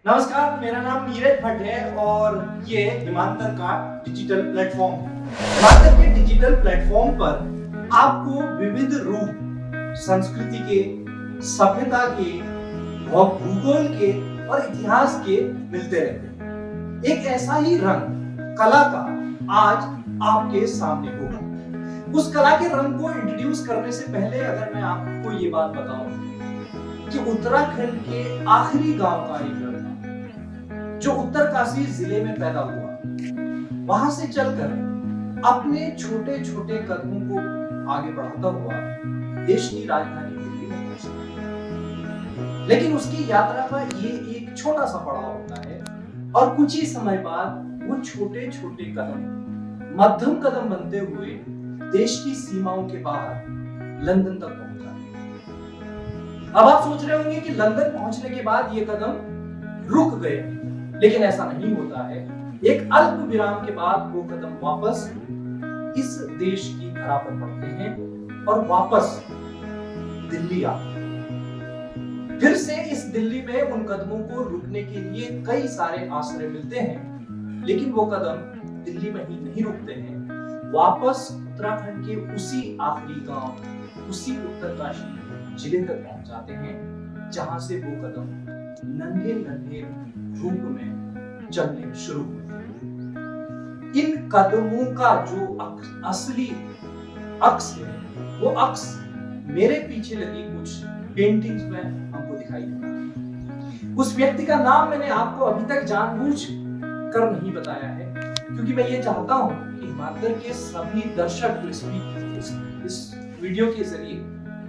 नमस्कार, मेरा नाम नीरज भट्ट है और ये हिमांतर का डिजिटल प्लेटफॉर्म है। हिमांतर के डिजिटल प्लेटफॉर्म पर आपको विविध रूप संस्कृति के, सभ्यता के, भूगोल के और इतिहास के मिलते रहते हैं। एक ऐसा ही रंग कला का आज आपके सामने होगा। उस कला के रंग को इंट्रोड्यूस करने से पहले अगर मैं आपको ये बात बताऊं कि उत्तराखंड के आखिरी गांव का एक लड़का जो उत्तरकाशी जिले में पैदा हुआ, वहां से चलकर अपने छोटे छोटे कदमों को आगे बढ़ाता हुआ देश की राजधानी दिल्ली में पहुंचा। लेकिन उसकी यात्रा का ये एक छोटा सा पड़ाव होता है और कुछ ही समय बाद वो छोटे छोटे कदम मध्यम कदम बनते हुए देश की सीमाओं के बाहर लंदन तक पहुंचा। अब आप सोच रहे होंगे कि लंदन पहुंचने के बाद ये कदम रुक गए, लेकिन ऐसा नहीं होता है। एक अल्प विराम के बाद वो कदम वापस इस देश की धरा पर पड़ते हैं और वापस दिल्ली आते हैं। फिर से इस दिल्ली में उन कदमों को रुकने के लिए कई सारे आश्रय मिलते हैं, लेकिन वो कदम दिल्ली में ही नहीं रुकते हैं। वापस उत्तराखंड के उसी आखिरी गांव, उसी उत्तरकाशी जिले तक पहुंच जाते हैं, जहां से वो कदम नन्हे नन्हे रूप में चलने शुरू हुए। इन कदमों का जो असली अक्स है, वो अक्स मेरे पीछे लगी कुछ पेंटिंग्स में हमको दिखाई देता। उस व्यक्ति का नाम मैंने आपको अभी तक जानबूझ कर नहीं बताया है, क्योंकि मैं ये चाहता हूं कि हिमांतर के सभी दर्शक इस वीडियो के जरिए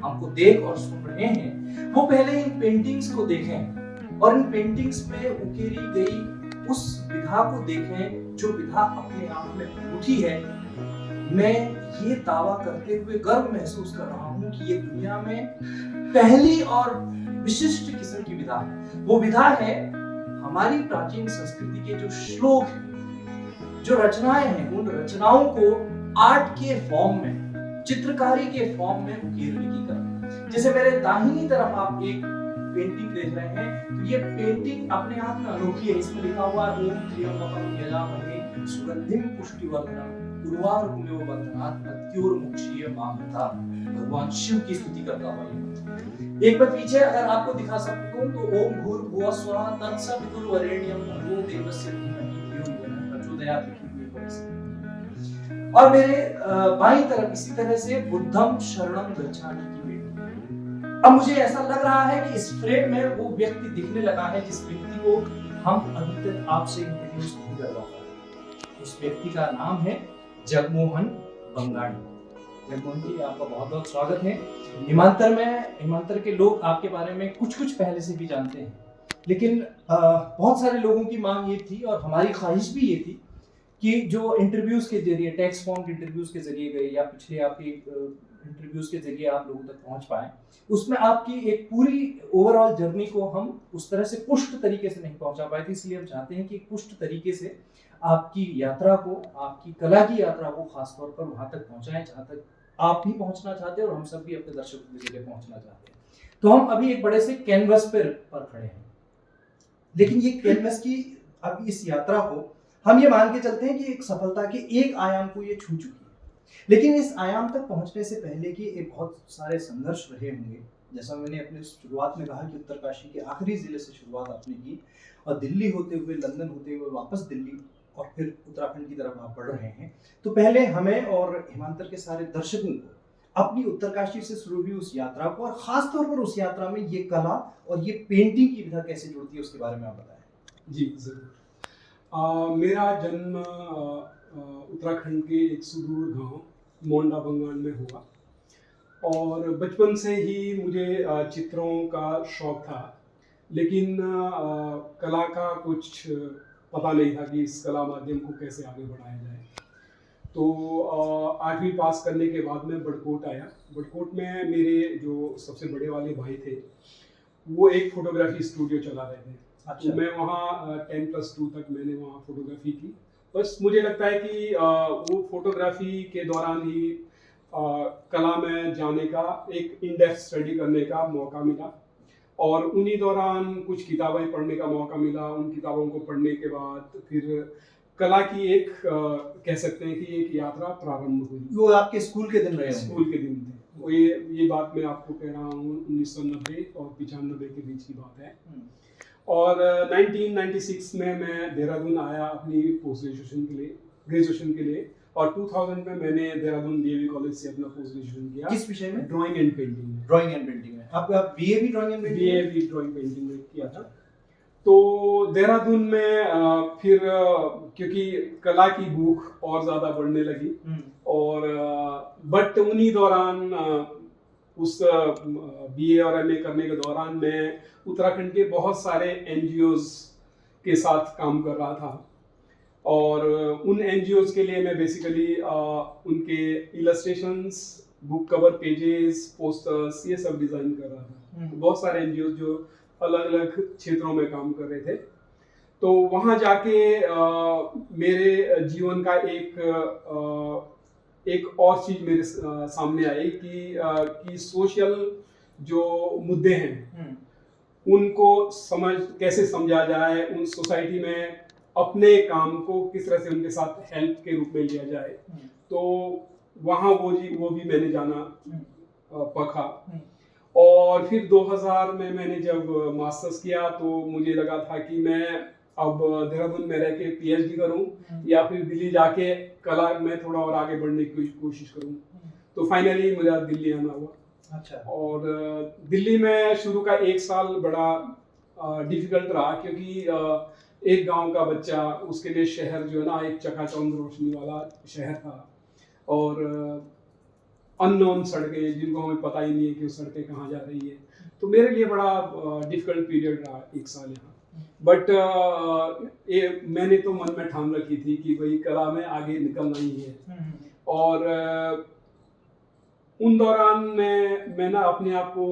हमको देख और सुन रहे हैं, वो पहले इन पेंटिंग्स को देखें और इन पेंटिंग्स में उकेरी गई उस विधा को देखें जो विधा अपने आप में अनूठी है। मैं ये दावा करते हुए गर्व महसूस कर रहा हूं कि ये दुनिया में पहली और विशिष्ट किस्म की विधा है। वो विधा है हमारी प्राचीन संस्कृति के जो श्लोक हैं, जो रचनाएं हैं, उन रचनाओं को आर्ट के फॉर्म में, चित्रकारी के फॉर्म में उकेरने की कला। जैसे मेरे दाहिनी तरफ आप एक पेंटिंग देख रहे हैं, तो ये पेंटिंग अपने आप में अनोखी है। इसमें लिखा हुआ है ओम त्र्यंबकम यजामहे सुगंधिम पुष्टिवर्धनम उर्वारुकमेव बंधनात् मृत्योर्मुक्षीय मामृता। भगवान शिव की स्तुति करता हुआ ये एक बार पीछे अगर आपको दिखा सकता हूं तो ओम भूर्भुवः स्वः तत्सवितुर्वरेण्यं भर्गो देवस्य धीमहि धियो यो नः प्रचोदयात् लिखी हुई। और मेरे बाईं तरफ इसी तरह से बुद्धम शरणम गच्छामि की पेंटिंग। अब मुझे ऐसा लग रहा है कि इस फ्रेम में वो व्यक्ति दिखने लगा है जिस व्यक्ति को हम अभी तक आपसे इंट्रोड्यूस नहीं करवा पाए। उस व्यक्ति का नाम है जगमोहन बंगाणी। जगमोहन जी, आपका बहुत बहुत स्वागत है। हिमांतर के लोग आपके बारे में कुछ पहले से भी जानते हैं, लेकिन बहुत सारे लोगों की मांग ये थी और हमारी ख्वाहिश भी ये थी कि जो इंटरव्यूज के जरिए, टेक्स्ट फॉर्म इंटरव्यूज के जरिए गए या पिछले आपके इंटरव्यूज के जरिए आप लोगों तक पहुंच पाए, उसमें आपकी एक पूरी ओवरऑल जर्नी को हम उस तरह से पुष्ट तरीके से नहीं पहुंचा पाए थे। इसलिए हम चाहते हैं कि पुष्ट तरीके से आपकी यात्रा को, आपकी कला की यात्रा को खासतौर पर वहां तक पहुंचाएं जहां तक आप भी पहुंचना चाहते हैं और हम सब भी अपने दर्शकों के जरिए पहुंचना चाहते हैं। तो हम अभी एक बड़े से कैनवस पर खड़े हैं, लेकिन ये कैनवस की अब इस यात्रा को हम ये मान के चलते हैं कि एक सफलता के एक आयाम को ये छू चुकी है। लेकिन इस आयाम तक पहुंचने से पहले की एक बहुत सारे संघर्ष रहे होंगे। जैसा मैंने अपने शुरुआत में कहा कि उत्तरकाशी के आखिरी जिले से शुरुआत आपने की और दिल्ली होते हुए, लंदन होते हुए वापस दिल्ली और फिर उत्तराखंड की तरफ आप बढ़ रहे हैं। तो पहले हमें और हिमांतर के सारे दर्शकों को अपनी उत्तरकाशी से शुरू हुई उस यात्रा को और खास तौर पर उस यात्रा में ये कला और ये पेंटिंग की विधा कैसे जुड़ती है उसके बारे में आप बताएं। जी जरूर। मेरा जन्म उत्तराखंड के एक सुदूर गांव मोंडा बंगाल में हुआ और बचपन से ही मुझे चित्रों का शौक था, लेकिन कला का कुछ पता नहीं था कि इस कला माध्यम को कैसे आगे बढ़ाया जाए। तो 8वीं पास करने के बाद मैं बड़कोट आया। बड़कोट में मेरे जो सबसे बड़े वाले भाई थे वो एक फोटोग्राफी स्टूडियो चला रहे थे। अच्छा। तो मैं वहाँ 10+2 तक मैंने वहाँ फोटोग्राफी की। बस मुझे लगता है कि वो फोटोग्राफी के दौरान ही कला में जाने का, एक इन डेप्थ स्टडी करने का मौका मिला और उन्हीं दौरान कुछ किताबें पढ़ने का मौका मिला। उन किताबों को पढ़ने के बाद फिर कला की एक कह सकते हैं कि एक यात्रा प्रारंभ हुई। वो आपके स्कूल के दिन रहे होंगे। स्कूल के दिन थे वो, ये बात मैं आपको कह रहा हूँ 1990 और 95 के बीच की बात है। और 1996 में मैं देहरादून आया अपनी पोस्ट ग्रेजुएशन के लिए, और 2000 में मैंने देहरादून डीएवी कॉलेज से अपना पोस्ट ग्रेजुएशन किया। किस विषय में? ड्राइंग एंड पेंटिंग में। ड्राइंग एंड पेंटिंग में। आप बीए भी ड्राइंग एंड पेंटिंग? बीए भी ड्राइंग पेंटिंग में किया था। तो देहरादून में फिर क्योंकि कला की भूख और ज़्यादा बढ़ने लगी, और बट उन्हीं दौरान उस बीए और एमए करने के दौरान मैं उत्तराखंड के बहुत सारे एनजीओज के साथ काम कर रहा था, और उन एनजीओज के लिए मैं बेसिकली उनके illustrations, book cover pages, posters, ये सब डिज़ाइन कर रहा था। बहुत सारे एनजीओज जो अलग अलग क्षेत्रों में काम कर रहे थे। तो वहाँ जाके मेरे जीवन का एक और चीज़ मेरे सामने आई कि सोशल जो मुद्दे हैं उनको कैसे समझा जाए, उन सोसाइटी में अपने काम को किस तरह से उनके साथ हेल्प के रूप में लिया जाए। तो वहाँ वो भी मैंने जाना पखा। और फिर 2000 में मैंने जब मास्टर्स किया तो मुझे लगा था कि मैं अब देहरादून में रह के पीएचडी करूं या फिर दिल्ली जाके कला में थोड़ा और आगे बढ़ने की कोशिश करूं। तो फाइनली मुझे दिल्ली आना हुआ। अच्छा। और दिल्ली में शुरू का 1 साल बड़ा डिफिकल्ट रहा, क्योंकि एक गांव का बच्चा, उसके लिए शहर जो है ना एक चकाचौंध रोशनी वाला शहर था, और अननोन सड़कें जिनको हमें पता ही नहीं है कि वो सड़कें कहाँ जा रही है। तो मेरे लिए बड़ा डिफिकल्ट पीरियड रहा 1 साल यहाँ। बट मैंने तो मन में ठान रखी थी कि भाई कला में आगे निकलना ही है। और उन दौरान मैं ना अपने आप को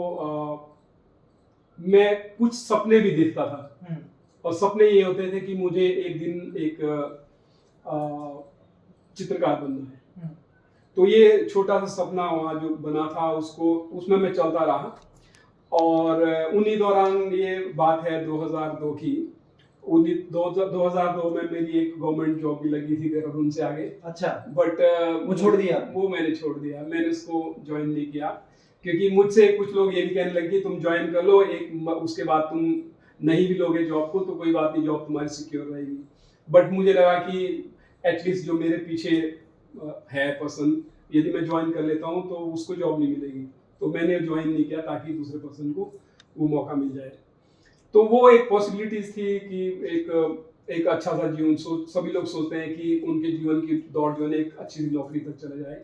मैं कुछ सपने भी देखता था, और सपने ये होते थे कि मुझे एक दिन एक चित्रकार बनना है। तो ये छोटा सा सपना वहाँ जो बना था उसमें मैं चलता रहा। और उन्हीं दौरान ये बात है 2002 की, 2002 में मेरी एक गवर्नमेंट जॉब भी लगी थी देहरादून से आगे। अच्छा। बट वो छोड़ दिया? वो मैंने छोड़ दिया, मैंने उसको ज्वाइन नहीं किया, क्योंकि मुझसे कुछ लोग ये भी कहने लगे तुम ज्वाइन कर लो, उसके बाद तुम नहीं भी लोगे जॉब को तो कोई बात नहीं, जॉब तुम्हारी सिक्योर रहेगी। बट मुझे लगा कि एटलीस्ट जो मेरे पीछे है पर्सन, यदि मैं ज्वाइन कर लेता हूँ तो उसको जॉब नहीं मिलेगी, तो मैंने ज्वाइन नहीं किया ताकि दूसरे पर्सन को वो मौका मिल जाए। तो वो एक पॉसिबिलिटीज थी कि एक अच्छा सा जीवन, सभी लोग सोचते हैं कि उनके जीवन की दौड़ जो है एक अच्छी नौकरी तक चला जाए,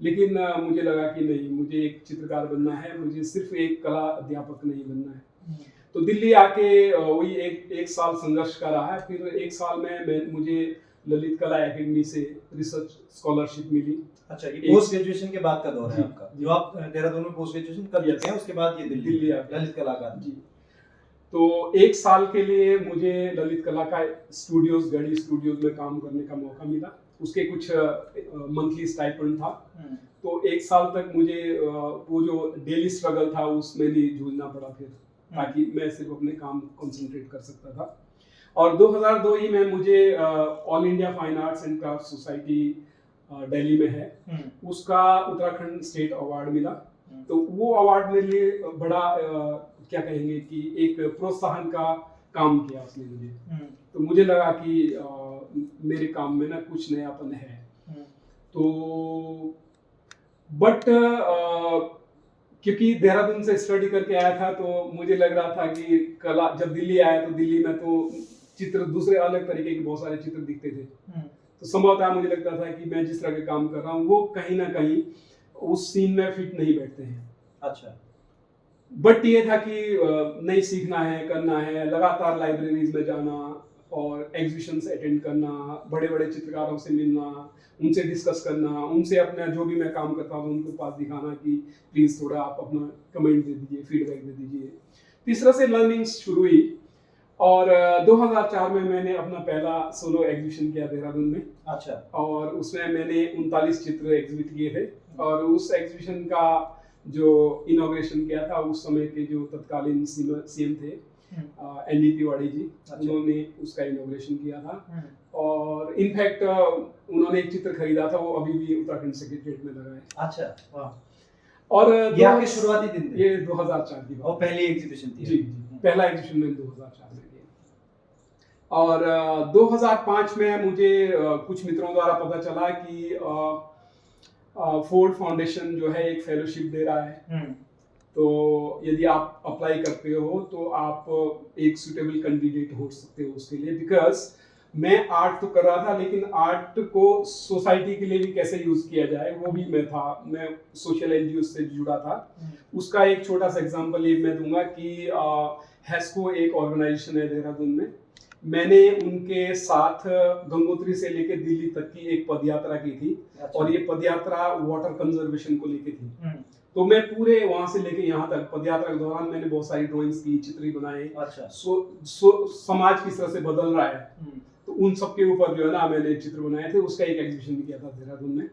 लेकिन मुझे लगा कि नहीं, मुझे एक चित्रकार बनना है, मुझे सिर्फ एक कला अध्यापक नहीं बनना है। तो दिल्ली आके वही एक साल संघर्ष का रहा है। फिर 1 साल में मुझे ललित कला एकेडमी से रिसर्च स्कॉलरशिप मिली। अच्छा, ये पोस्ट ग्रेजुएशन के बाद का दौर है आपका, जो आप देहरादून में पोस्ट ग्रेजुएशन कर लेते हैं, उसके बाद ये दिल्ली ललित कला का। जी। तो 1 साल के लिए मुझे ललित कला का गढ़ी स्टूडियोज में काम करने का मौका मिला। उसके कुछ मंथली स्टाइपेंड था। तो 1 साल तक मुझे वो जो डेली स्ट्रगल था उसमें नहीं जूझना पड़ा फिर, ताकि मैं सिर्फ अपने काम कंसंट्रेट कर सकता था। और 2002 ही में मुझे all India fine arts and craft society Delhi में है, उसका उत्तराखंड स्टेट अवार्ड मिला। तो वो अवार्ड मेरे लिए बड़ा क्या कहेंगे कि एक प्रोत्साहन का काम किया उसने मुझे। तो मुझे लगा कि मेरे काम में ना कुछ नयापन है। तो बट क्योंकि देहरादून से स्टडी करके आया था तो मुझे लग रहा था कि कला, जब दिल्ली आया तो दिल्ली में तो चित्र दूसरे अलग तरीके के बहुत सारे चित्र दिखते थे। तो संभवतः मुझे लगता था कि मैं जिस तरह के काम कर रहा हूँ वो कहीं ना कहीं उस सीन में फिट नहीं बैठते हैं। अच्छा। बट ये था कि नहीं, सीखना है, करना है, लगातार लाइब्रेरीज में जाना और एग्जीबिशंस अटेंड करना, बड़े बड़े चित्रकारों से मिलना, उनसे डिस्कस करना, उनसे अपना जो भी मैं काम करता हूँ उनके पास दिखाना कि प्लीज़ थोड़ा आप अपना कमेंट दे दीजिए, फीडबैक दे दीजिए। इस तरह से लर्निंग शुरू हुई। और 2004 में मैंने अपना पहला सोलो एग्जीबिशन किया देहरादून में। अच्छा। और उसमें मैंने 39 चित्र एग्जिबिट किए थे। और उस एग्जीबिशन का जो इनॉग्रेशन किया था उस समय के जो तत्कालीन सीएम थे एनडी तिवारी जी, उन्होंने उसका इनॉग्रेशन किया था। और इनफैक्ट उन्होंने एक चित्र खरीदा था, वो अभी भी उत्तराखंड सेक्रेटरीट में लगा है। अच्छा, वाह। और ये आपके शुरुआती दिन थे? ये 2004 की बात, और पहली एग्जीबिशन थी? जी, पहला एग्जीबिशन मैंने 2004 में किया। और 2005 में मुझे कुछ मित्रों द्वारा पता चला कि फोर्ड फाउंडेशन जो है एक फेलोशिप दे रहा है, तो यदि आप अप्लाई करते हो तो आप एक सुटेबल कैंडिडेट हो सकते हो उसके लिए। बिकॉज मैं आर्ट तो कर रहा था, लेकिन आर्ट को सोसाइटी के लिए भी कैसे यूज किया जाए वो भी मैं सोशल एनजीओ से जुड़ा था। उसका एक छोटा सा एग्जांपल ये मैं दूंगा कि हेस्को एक ऑर्गेनाइजेशन है देहरादून में। मैंने उनके साथ गंगोत्री से लेकर दिल्ली तक की एक पदयात्रा की थी। अच्छा। और ये पदयात्रा वाटर कंजर्वेशन को लेके थी। तो मैं पूरे वहां से लेके यहाँ तक पदयात्रा के दौरान मैंने बहुत सारी ड्राइंग्स की, चित्र बनाए। अच्छा। समाज किस तरह से बदल रहा है, तो उन सब के ऊपर जो है ना मैंने चित्र बनाए थे। उसका एक एग्जीबिशन भी किया था देहरादून में।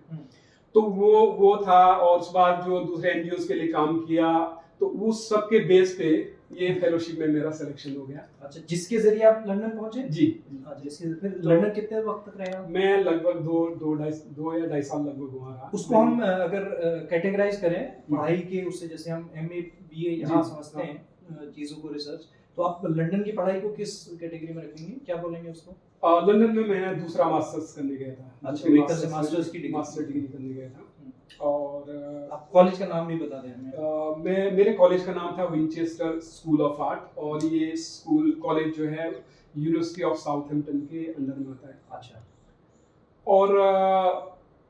तो वो था। और उसके बाद जो दूसरे एनजीओ के लिए काम किया, तो उस सब के बेस पे ये फेलोशिप में मेरा सिलेक्शन हो गया। अच्छा, जिसके जरिए आप लंदन पहुंचे? जी। अच्छा, फिर लंदन कितने वक्त तक रहे आप? मैं लगभग दो या ढाई साल लगभग वहाँ रहा। उसको हम अगर कैटेगराइज करें पढ़ाई के उससे, जैसे हम एमए बीए यहाँ समझते हैं चीजों को, रिसर्च, तो आप लंदन की पढ़ाई को किस कैटेगरी में रखेंगे, क्या बोलेंगे उसको? लंदन में मैं दूसरा मास्टर्स करने गया था। अच्छा, मास्टर डिग्री करने गया था। और आप कॉलेज का नाम भी बता दें हमें। मेरे कॉलेज का नाम था विंचेस्टर स्कूल ऑफ आर्ट, और ये कॉलेज जो है यूनिवर्सिटी ऑफ साउथहैम्पटन के अंडर में आता है। अच्छा। और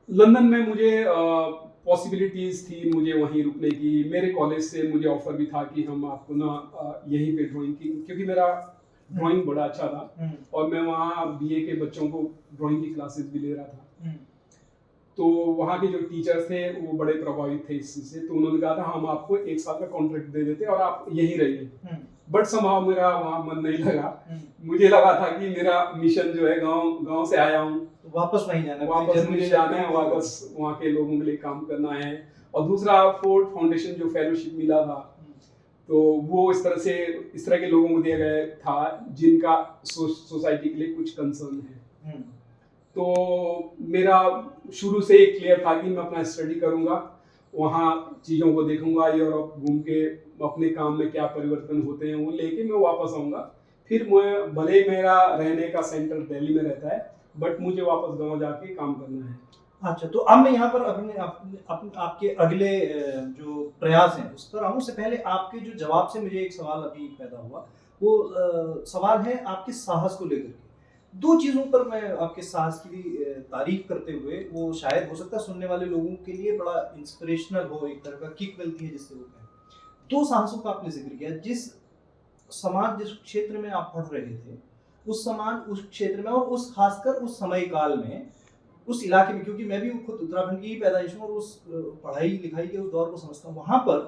लंदन में मुझे पॉसिबिलिटीज थी मुझे वहीं रुकने की। मेरे कॉलेज से मुझे ऑफर भी था कि हम आपको ना यहीं पे ड्राइंग की, क्योंकि मेरा ड्राइंग बड़ा अच्छा था और मैं वहाँ बीए के बच्चों को ड्राइंग की क्लासेस भी ले रहा था। तो वहाँ के जो टीचर्स थे वो बड़े प्रभावित थे इस चीज से, तो उन्होंने कहा था हम आपको 1 साल का कॉन्ट्रैक्ट दे देते और आप यहीं रहिए। बट समाव मेरा वहाँ मन नहीं लगा। मुझे लगा था कि मेरा मिशन जो है गांव से आया हूँ, वापस वहीं जाना है, वापस मुझे जाना है, वापस वहाँ के लोगों के लिए काम करना है। और दूसरा फोर्ड फाउंडेशन जो फेलोशिप मिला था, तो वो इस तरह के लोगों को दिया गया था जिनका सोसाइटी के लिए कुछ कंसर्न है। तो मेरा शुरू से एक क्लियर था कि मैं अपना स्टडी करूंगा, वहाँ चीज़ों को देखूंगा, यूरोप घूम के अपने काम में क्या परिवर्तन होते हैं वो लेके मैं वापस आऊँगा। फिर मैं भले मेरा रहने का सेंटर दिल्ली में रहता है, बट मुझे वापस गांव जाके काम करना है। अच्छा, तो अब मैं यहाँ पर आपके अगले जो प्रयास हैं उस पर आऊँ। उससे पहले आपके जो जवाब से मुझे एक सवाल अभी पैदा हुआ, वो सवाल है आपके साहस को लेकर के। 2 चीज़ों पर मैं आपके साहस की तारीफ करते हुए, वो शायद हो सकता है सुनने वाले लोगों के लिए बड़ा इंस्पिरेशनल हो, एक तरह का किक मिलती है जिससे वो कहें। 2 साहसों का आपने जिक्र किया। जिस क्षेत्र में आप पढ़ रहे थे, उस क्षेत्र में, और उस खासकर उस समय काल में, उस इलाके में, क्योंकि मैं भी खुद उत्तराखंड की ही पैदाइश हूँ और उस पढ़ाई लिखाई के उस दौर को समझता हूँ। वहाँ पर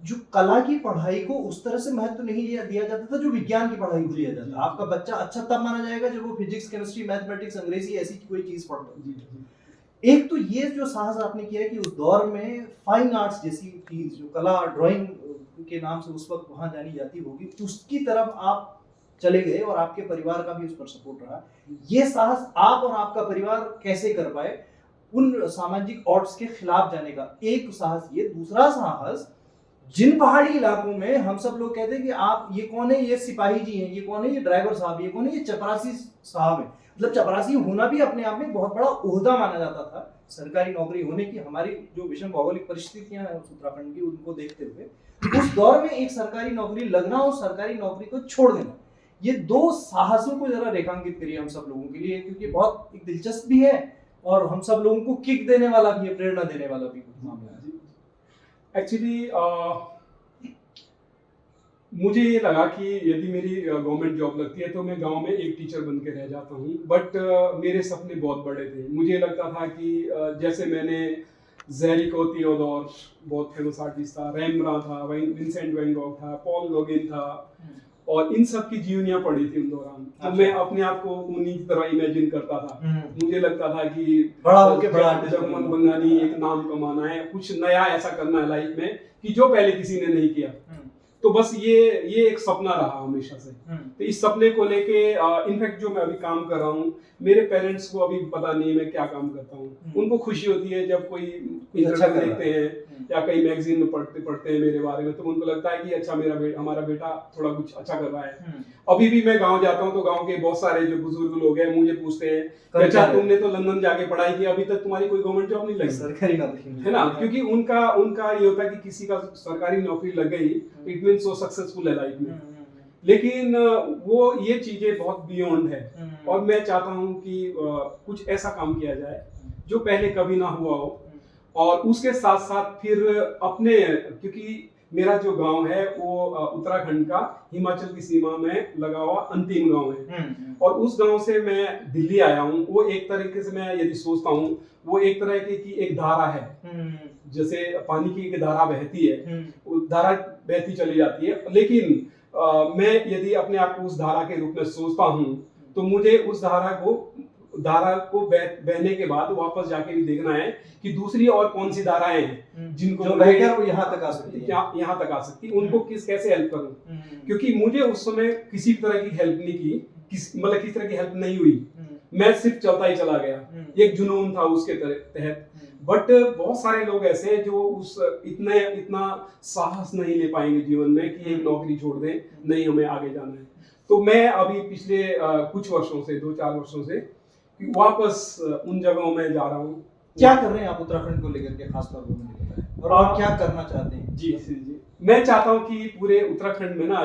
जो कला की पढ़ाई को उस तरह से महत्व नहीं दिया जाता था जो विज्ञान की पढ़ाई को दिया जाता। आपका बच्चा अच्छा तब माना जाएगा जब वो फिजिक्स, केमिस्ट्री, मैथमेटिक्स, अंग्रेजी ऐसी कोई चीज पढ़ता। एक तो ये जो साहस आपने किया है कि उस दौर में फाइन आर्ट्स जैसी चीज, जो कला, ड्राइंग के नाम से उस वक्त वहां जानी जाती होगी, उसकी तरफ आप चले गए और आपके परिवार का भी उस पर सपोर्ट रहा। ये साहस आप और आपका परिवार कैसे कर पाए उन सामाजिक ऑड्स के खिलाफ जाने का? एक साहस ये। दूसरा साहस, जिन पहाड़ी इलाकों में हम सब लोग कहते हैं कि आप ये कौन है, ये सिपाही जी हैं, ये कौन है, ये ड्राइवर साहब, ये कौन है, ये चपरासी साहब है। मतलब चपरासी होना भी अपने आप में बहुत बड़ा ओहदा माना जाता था सरकारी नौकरी होने की। हमारी जो विषम भौगोलिक परिस्थितियां हैं उत्तराखंड की, उनको देखते हुए उस दौर में एक सरकारी नौकरी लगना और सरकारी नौकरी को छोड़ देना, ये 2 साहसों को जरा रेखांकित करिए हम सब लोगों के लिए, क्योंकि बहुत एक दिलचस्प भी है और हम सब लोगों को किक देने वाला भी है, प्रेरणा देने वाला भी मामला है। एक्चुअली मुझे ये लगा कि यदि मेरी गवर्नमेंट जॉब लगती है तो मैं गांव में एक टीचर बन के रह जाता हूँ। बट मेरे सपने बहुत बड़े थे। मुझे लगता था कि जैसे मैंने ज़ेरिको थियोडोर बहुत फेमस आर्टिस्ट था, रेम्ब्रांड था, विंसेंट वैन गॉग था, पॉल गॉगिन था, और इन सब की जीवनियां पढ़ी थी उन दौरान। तो मैं अपने आप को उन्हीं की तरह इमेजिन करता था। मुझे लगता था कि बड़ा होके बड़ा जगमन बंगानी एक नाम कमाना है, कुछ नया ऐसा करना है लाइफ में कि जो पहले किसी ने नहीं किया। तो बस ये एक सपना रहा हमेशा से। तो इस सपने को लेके इनफैक्ट जो मैं अभी काम कर रहा हूँ, मेरे पेरेंट्स को अभी पता नहीं मैं क्या काम करता हूँ। उनको खुशी होती है जब कोई अच्छा देखते हैं या कई मैगजीन में पढ़ते हैं मेरे बारे में, तो उनको लगता है कि अच्छा हमारा बेटा थोड़ा कुछ अच्छा कर रहा है। अभी भी मैं गांव जाता हूँ तो गांव के बहुत सारे जो बुजुर्ग लोग हैं मुझे पूछते हैं, अच्छा तुमने तो लंदन जाके पढ़ाई की, अभी तक तुम्हारी कोई गवर्नमेंट जॉब नहीं लगी, सरकारी नौकरी है ना? क्योंकि उनका ये होता है कि किसी का सरकारी नौकरी लग गई, इट मींस वो सक्सेसफुल है लाइफ में। लेकिन वो ये चीजें बहुत बियॉन्ड है, और मैं चाहता हूँ कि कुछ ऐसा काम किया जाए जो पहले कभी ना हुआ हो, और उसके साथ साथ फिर अपने, क्योंकि मेरा जो गांव है वो उत्तराखंड का हिमाचल की सीमा में लगा हुआ अंतिम गांव है, और उस गांव से मैं दिल्ली आया हूँ। वो एक तरीके से मैं यदि सोचता हूँ, वो एक तरह की एक धारा है, जैसे पानी की एक धारा बहती है, वो धारा बहती चली जाती है। लेकिन मैं यदि अपने आप को उस धारा के रूप में सोचता हूँ, तो मुझे उस धारा को बहने के बाद वापस जाके भी देखना है कि दूसरी और कौन सी धाराएं हैं जिनको बहकर वो यहाँ तक आ सकती है, यहाँ तक आ सकती है, उनको कैसे हेल्प करूं। क्योंकि मुझे उस समय किसी तरह की हेल्प नहीं की, मतलब किसी तरह की हेल्प नहीं हुई, मैं सिर्फ चलता ही चला गया, एक जुनून था उसके तहत। बट बहुत सारे लोग ऐसे हैं जो इतना साहस नहीं ले पाएंगे जीवन में कि एक नौकरी छोड़ दें, नहीं हमें आगे जाना है। तो मैं अभी पिछले कुछ वर्षों से, 2-4 वर्षों से वापस उन जगहों में जा रहा हूँ। क्या कर रहे हैं आप उत्तराखंड को लेकर के, खास तौर पर मुझे बताएं, और आप क्या करना चाहते हैं? जी, मैं चाहता हूँ कि पूरे उत्तराखंड में ना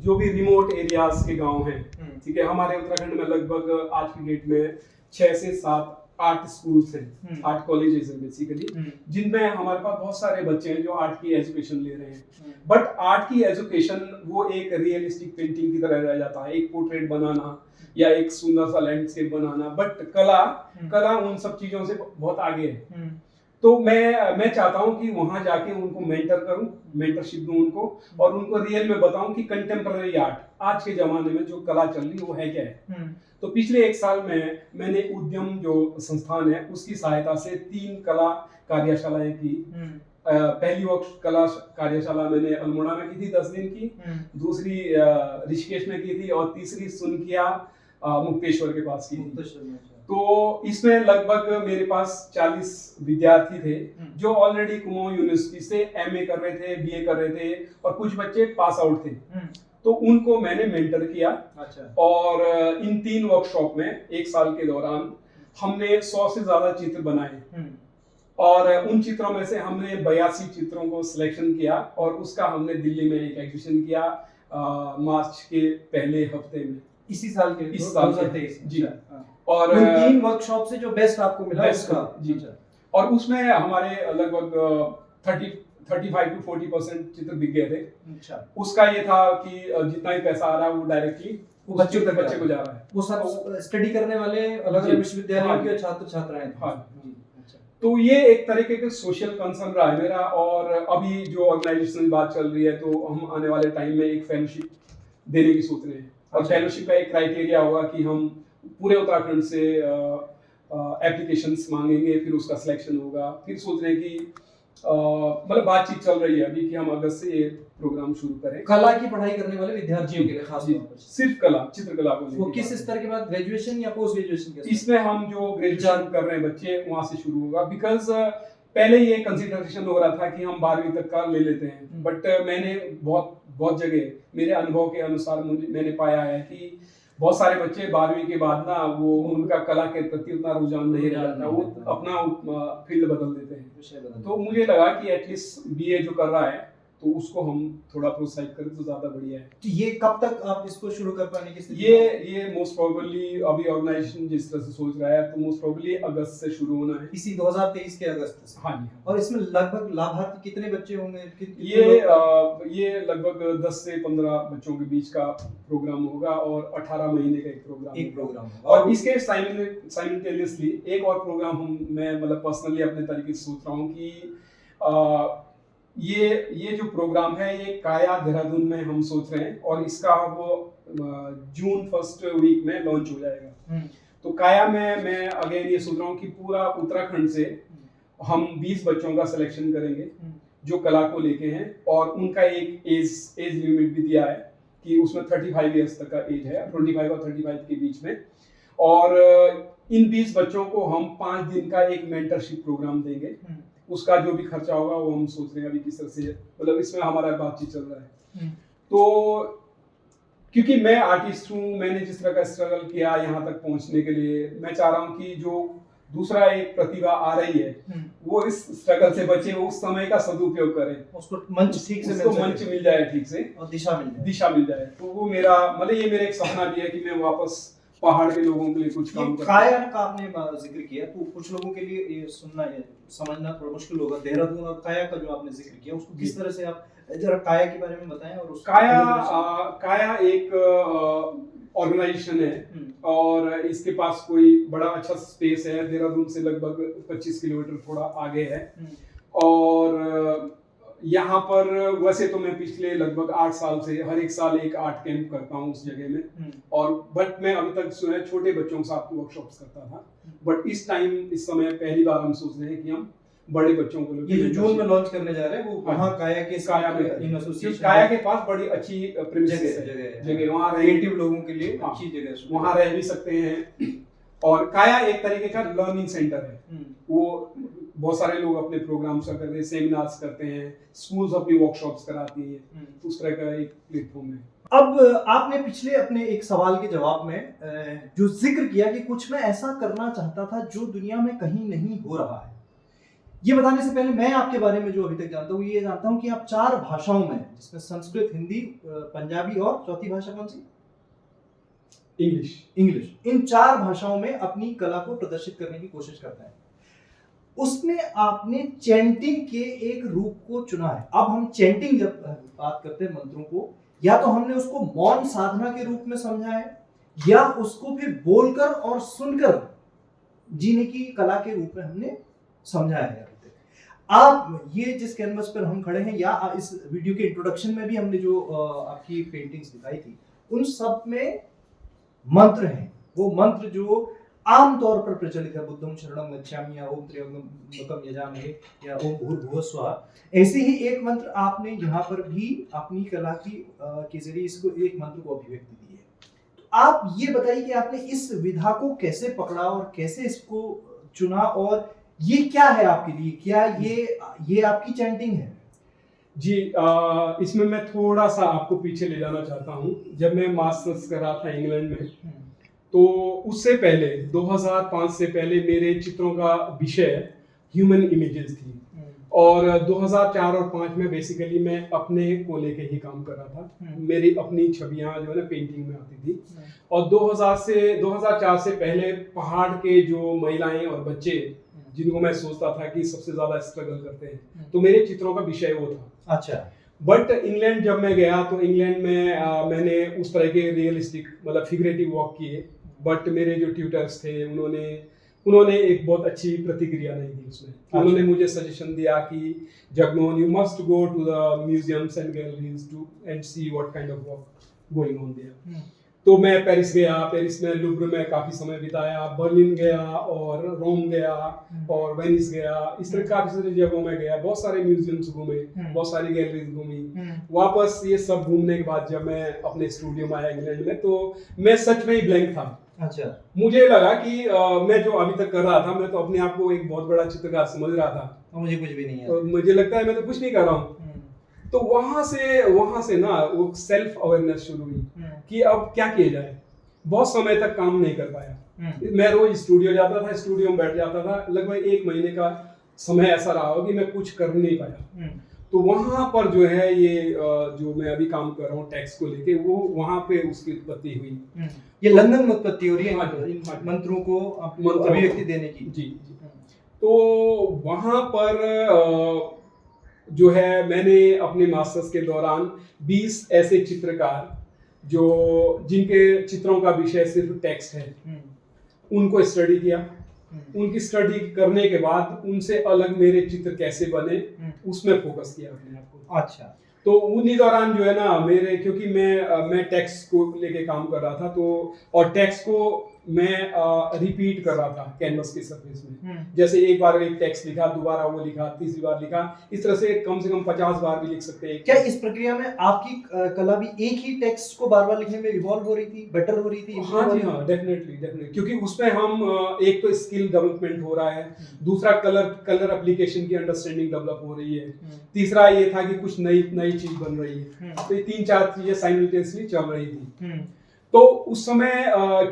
जो भी रिमोट एरियाज के गांव हैं, ठीक है, हमारे उत्तराखंड में लगभग आज की डेट में 6 से 7-8 स्कूल्स हैं, 8 कॉलेजेस हैं बेसिकली, जिनमें हमारे पास बहुत सारे बच्चे हैं जो आर्ट की एजुकेशन ले रहे हैं। बट आर्ट की एजुकेशन वो एक रियलिस्टिक पेंटिंग की तरह रह जाता है, एक पोर्ट्रेट बनाना या एक सुंदर सा लैंडस्केप बनाना, बट कला उन सब चीजों से बहुत आगे है। तो मैं चाहता हूं कि वहां जाके उनको मेंटरशिप दूं उनको, और उनको रियल में बताऊं कि कंटेम्पररी आर्ट आज के जमाने में जो कला चल रही है वो है क्या है। तो पिछले 1 साल में मैंने उद्यम जो संस्थान है उसकी सहायता से 3 कला कार्यशालाएं की। पहली वो कला कार्यशाला मैंने अल्मोड़ा में की थी 10 दिन की, दूसरी ऋषिकेश में की थी, और तीसरी सुनकिया मुक्तेश्वर के पास की थी। तो इसमें लगभग मेरे पास 40 विद्यार्थी थे जो ऑलरेडी कुमाऊं यूनिवर्सिटी से एमए कर रहे थे, बीए कर रहे थे, और कुछ बच्चे पास आउट थे। तो उनको मैंने मेंटर किया। अच्छा। और इन 3 वर्कशॉप में 1 साल के दौरान हमने 100 से ज्यादा चित्र बनाए, और उन चित्रों में से हमने 82 चित्रों को सिलेक्शन किया, और उसका हमने दिल्ली में एक एग्जीबिशन किया मार्च के पहले हफ्ते में, इसी साल के 2023 जी। और 3 वर्कशॉप से जो बेस्ट आपको मिला उसका जी, और उसमें हमारे लगभग 35 to 40% चित्र बिक गए थे। अच्छा। उसका ये था कि जितना भी पैसा आ रहा है वो डायरेक्टली बच्चे को जा रहा है। वो सब स्टडी करने वाले अलग-अलग विश्वविद्यालयों के छात्र छात्राएं थे। तो ये एक तरीके का सोशल कंसर्न रहा है मेरा, और अभी जो ऑर्गेनाइजेशन की बात चल रही है तो हम आने वाले टाइम में एक फेलोशिप देने की सोच रहे हैं, और फेलोशिप का एक क्राइटेरिया होगा कि हम पूरे उत्तराखंड से एप्लीकेशंस मांगेंगे, फिर उसका सिलेक्शन होगा। फिर सोच रहे हैं कि मतलब बातचीत चल रही है अभी कि हम अगस्त से ये प्रोग्राम शुरू करें। कला की पढ़ाई करने वाले विद्यार्थियों के लिए खास तौर पर सिर्फ कला, चित्रकला को वो किस स्तर के बाद, ग्रेजुएशन या पोस्ट ग्रेजुएशन के? इसमें हम जो ग्रेजुएशन कर रहे हैं बच्चे वहां से शुरू होगा, बिकॉज पहले ये कंसिडरेशन हो रहा था कि हम 12वीं तक का ले लेते हैं, बट मैंने बहुत जगह मेरे अनुभव के अनुसार मैंने पाया है कि बहुत सारे बच्चे 12वीं के बाद ना वो उनका कला के प्रति उतना रुझान नहीं रहता, वो अपना फील्ड बदल देते हैं। तो मुझे लगा कि एटलीस्ट बीए जो कर रहा है तो उसको हम थोड़ा प्रोत्साहित करें तो ज्यादा बढ़िया है। तो ये कब तक आप इसको शुरू कर पाने की स्थिति? ये मोस्ट प्रोबेबली अभी ऑर्गेनाइजेशन जिस तरह से सोच रहा है तो मोस्ट प्रोबेबली अगस्त से शुरू होना है, इसी 2023 के अगस्त से। हाँ जी। और इसमें लगभग लाभार्थी कितने बच्चे होंगे? ये लगभग 10 से 15 बच्चों के बीच का प्रोग्राम होगा, और 18 महीने का एक प्रोग्राम होगा। और इसके साइमल्टेनियसली एक और प्रोग्राम मैं मतलब पर्सनली अपने तरीके से सोच रहा हूँ कि ये जो प्रोग्राम है ये काया देहरादून में हम सोच रहे हैं और इसका वो जून फर्स्ट वीक में लॉन्च हो जाएगा। तो काया में मैं अगेन ये सोच रहा हूँ कि पूरा उत्तराखंड से हम 20 बच्चों का सिलेक्शन करेंगे जो कला को लेके हैं और उनका एक एज लिमिट भी दिया है कि उसमें 35 इयर्स तक का एज है, 25 और 35 के बीच में। और इन 20 बच्चों को हम 5 दिन का एक मेंटरशिप प्रोग्राम देंगे। उसका जो भी खर्चा होगा वो हम सोच रहे हैं अभी किस तरह से, मतलब इसमें हमारा बातचीत चल रहा है। तो क्योंकि मैं आर्टिस्ट हूँ, मैंने जिस तरह का स्ट्रगल किया यहाँ तक पहुँचने के लिए, मैं चाह रहा हूँ कि जो दूसरा एक प्रतिभा आ रही है वो इस स्ट्रगल से बचे, वो उस समय का सदुपयोग करें, उसको मंच ठीक से उसको मंच मिल जाए ठीक से और दिशा मिल जाए। तो वो मेरा मतलब ये मेरा एक सपना भी है कि मैं वापस पहाड़ के लोगों के लिए कुछ काम करूं। काया का आपने जिक्र किया तो कुछ लोगों के लिए ये सुनना है, समझना थोड़ा मुश्किल होगा। देहरादून और काया का जो आपने जिक्र किया उसको किस तरह से आप जरा काया के बारे में बताएं। और काया एक ऑर्गेनाइजेशन है और इसके पास कोई बड़ा अच्छा स्पेस है, देहरादून से लगभग 25 किलोमीटर थोड़ा आगे है। और यहाँ पर वैसे तो मैं पिछले लगभग 8 साल से हर एक साल एक आर्ट कैंप करता हूँ उस जगह में। और बट मैं अभी तक छोटे बच्चों के साथ वर्कशॉप्स करता था, बट इस समय पहली बार हम सोच रहे हैं कि हम बड़े बच्चों को ये जो जून में लॉन्च करने जा रहे हैं वो वहाँ काया के काया के पास बड़ी अच्छी प्रीमिसेस है, जगह वहाँ क्रिएटिव लोगों के लिए अच्छी जगह है, वहाँ रह भी सकते हैं। और काया एक तरीके का लर्निंग सेंटर है, वो बहुत सारे लोग अपने प्रोग्राम्स करते हैं, सेमिनार्स करते हैं, स्कूल्स अपनी वर्कशॉप्स कराती है, उस तरह का एक प्लेटफॉर्म है। अब आपने पिछले अपने एक सवाल के जवाब में जो जिक्र किया कि कुछ मैं ऐसा करना चाहता था जो दुनिया में कहीं नहीं हो रहा है, ये बताने से पहले मैं आपके बारे में जो अभी तक जानता हूँ ये जानता हूँ कि आप 4 भाषाओं में, जिसमें संस्कृत, हिंदी, पंजाबी और चौथी भाषा कौन सी? इंग्लिश, इन 4 भाषाओं में अपनी कला को प्रदर्शित करने की कोशिश करते हैं। उसमें आपने चैंटिंग के एक रूप को चुना है। अब हम चैंटिंग जब बात करते हैं मंत्रों को, या तो हमने उसको मौन साधना के रूप में समझा है या उसको फिर बोलकर और सुनकर जीने की कला के रूप में हमने समझा है। आप ये जिस कैनवस पर हम खड़े हैं या इस वीडियो के इंट्रोडक्शन में भी हमने जो आपकी पेंटिंग्स दिखाई थी, उन सब में मंत्र हैं। वो मंत्र जो आमतौर पर प्रचलित है, बुद्धं शरणं गच्छामि या ओम त्र्यंबकम यजामहे या ओम भूर्भुवः स्वाहा। ऐसे ही एक मंत्र आपने यहाँ पर भी अपनी कला की के जरिए इसको एक मंत्र को अभिव्यक्ति दी है। तो आप ये बताइए कि आपने इस विधा को कैसे पकड़ा और कैसे इसको चुना, और ये क्या है आपके लिए? क्या ये आपकी चैंटिंग है? जी, इसमें मैं थोड़ा सा आपको पीछे ले जाना चाहता हूँ। जब मैं मास्टर्स कर रहा था इंग्लैंड में, तो उससे पहले 2005 से पहले मेरे चित्रों का विषय ह्यूमन इमेजेस थी। और 2004 और 5 में बेसिकली मैं अपने को लेके ही काम कर रहा था। मेरी अपनी छवियां जो है ना पेंटिंग में आती थी। और 2004 से पहले पहाड़ के जो महिलाएं और बच्चे जिनको मैं सोचता था कि सबसे ज्यादा स्ट्रगल करते हैं, तो मेरे चित्रों का विषय वो था। अच्छा। बट इंग्लैंड जब मैं गया तो इंग्लैंड में मैंने उस तरह के रियलिस्टिक मतलब फिगरेटिव वर्क किए, बट मेरे जो ट्यूटर्स थे उन्होंने एक बहुत अच्छी प्रतिक्रिया नहीं दी उसमें। अच्छा। उन्होंने मुझे सजेशन दिया कि Jagmohan, you must go to the museums and galleries to and see what kind of work going on there. तो मैं पेरिस गया, पेरिस में लुव्र में काफ़ी समय बिताया, बर्लिन गया और रोम गया और वेनिस गया, इस तरह काफ़ी सारी जगहों में गया, बहुत सारे म्यूजियम्स घूमे, बहुत सारी गैलरीज घूमी। वापस ये सब घूमने के बाद जब मैं अपने स्टूडियो में आया इंग्लैंड में, तो मैं सच में ही ब्लैंक था। अच्छा। मुझे लगा कि मैं जो अभी तक कर रहा था, मैं तो अपने आप को एक बहुत बड़ा चित्रकार समझ रहा था, तो मुझे कुछ भी नहीं है, तो मुझे लगता है मैं तो कुछ नहीं कर रहा हूँ। तो वहां से ना वो सेल्फ अवेयरनेस शुरू हुई कि अब क्या किया जाए। बहुत समय तक काम नहीं कर पाया। मैं रोज स्टूडियो जाता था, स्टूडियो में बैठ जाता था, लगभग 1 महीने का समय ऐसा रहा हो कि मैं कुछ कर नहीं पाया। तो वहां पर जो है ये जो मैं अभी काम कर रहा हूँ टेक्स्ट को लेके, वो वहां पे उसकी उत्पत्ति हुई। ये लंदन में उत्पत्ति हो रही है मंत्रों को अभिव्यक्ति देने की। जी। तो वहां पर जो है मैंने अपने मास्टर्स के दौरान 20 ऐसे चित्रकार जिनके चित्रों का विषय सिर्फ टेक्स्ट है, उनको स्टडी किया उनकी स्टडी करने के बाद उनसे अलग मेरे चित्र कैसे बने उसमें फोकस किया अपने आप को। अच्छा। तो उन्हीं दौरान जो है ना मेरे, क्योंकि मैं टेक्स्ट को लेके काम कर रहा था, तो और टेक्स्ट को मैं रिपीट कर रहा था कैनवस के सरफेस में। जैसे एक बार एक टेक्स्ट लिखा, दोबारा वो लिखा, तीसरी बार लिखा, इस तरह से कम 50 बार भी लिख सकते हैं। क्या इस प्रक्रिया में आपकी कला भी एक ही टेक्स्ट को बार बार लिखने में इवॉल्व हो रही थी, बेटर हो रही थी? हाँ जी हाँ, डेफिनेटली, क्योंकि उसमें हम एक तो स्किल डेवलपमेंट हो रहा है, दूसरा कलर एप्लीकेशन की अंडरस्टैंडिंग डेवलप हो रही है, तीसरा ये था कि कुछ नई चीज बन रही है। तो ये 3-4 चीजें साइमल्टेनियसली चल रही थी। तो उस समय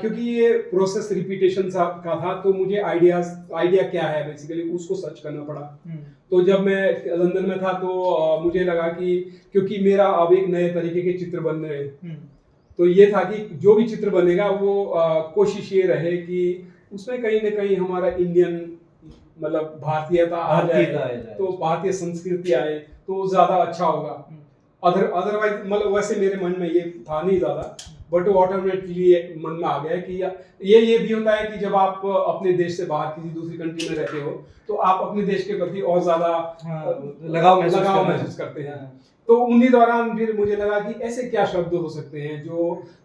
क्योंकि ये प्रोसेस रिपीटेशन का था, तो मुझे आइडिया क्या है बेसिकली उसको सर्च करना पड़ा। तो जब मैं लंदन में था तो मुझे लगा कि क्योंकि मेरा अब एक नए तरीके के चित्र बन रहे हैं, तो ये था कि जो भी चित्र बनेगा वो कोशिश ये रहे कि उसमें कहीं ना कहीं हमारा इंडियन मतलब भारतीयता आ जाए, तो भारतीय संस्कृति आए तो ज्यादा अच्छा होगा। अदरवाइज मतलब वैसे मेरे मन में ये था नहीं ज्यादा, बट ऑटोमेटिकली मन में आ गया कि ये भी होता है कि जब आप अपने देश से बाहर किसी दूसरी कंट्री में रहते हो तो आप अपने देश के प्रति और ज्यादा लगाव महसूस करते हैं। तो उन्हीं दौरान फिर मुझे लगा कि ऐसे क्या शब्द हो सकते हैं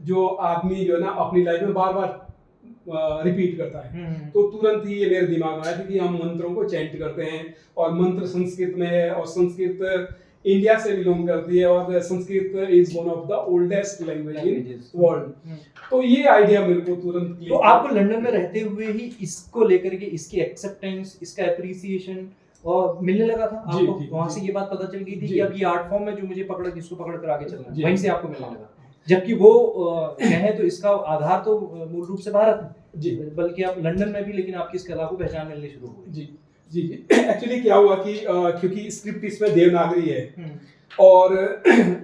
जो आदमी जो है ना अपनी लाइफ में बार बार रिपीट करता है। तो तुरंत ही ये मेरे दिमाग में आया था कि हम मंत्रों को चैंट करते हैं, और मंत्र संस्कृत में है, और संस्कृत इंडिया से बिलोंग करती है, और Sanskrit is one of the oldest language in world. तो ये आइडिया मेरे को तुरंत तो आपको लंदन में रहते हुए ही इसको लेकर के इसकी एक्सेप्टेंस, इसका एप्रिसिएशन और मिलने लगा था आपको? वहां से ये बात पता चल गई थी कि अब ये आर्ट फॉर्म में जो मुझे इसको पकड़ कर आगे चलना है, वहीं से आपको मिलने लगा। जबकि वो कहें तो इसका आधार तो मूल रूप से भारत है, बल्कि आप लंदन में भी, लेकिन आपकी इस कला को पहचान मिलनी शुरू हो गई। जी एक्चुअली क्या हुआ कि क्योंकि स्क्रिप्ट इसमें देवनागरी है, और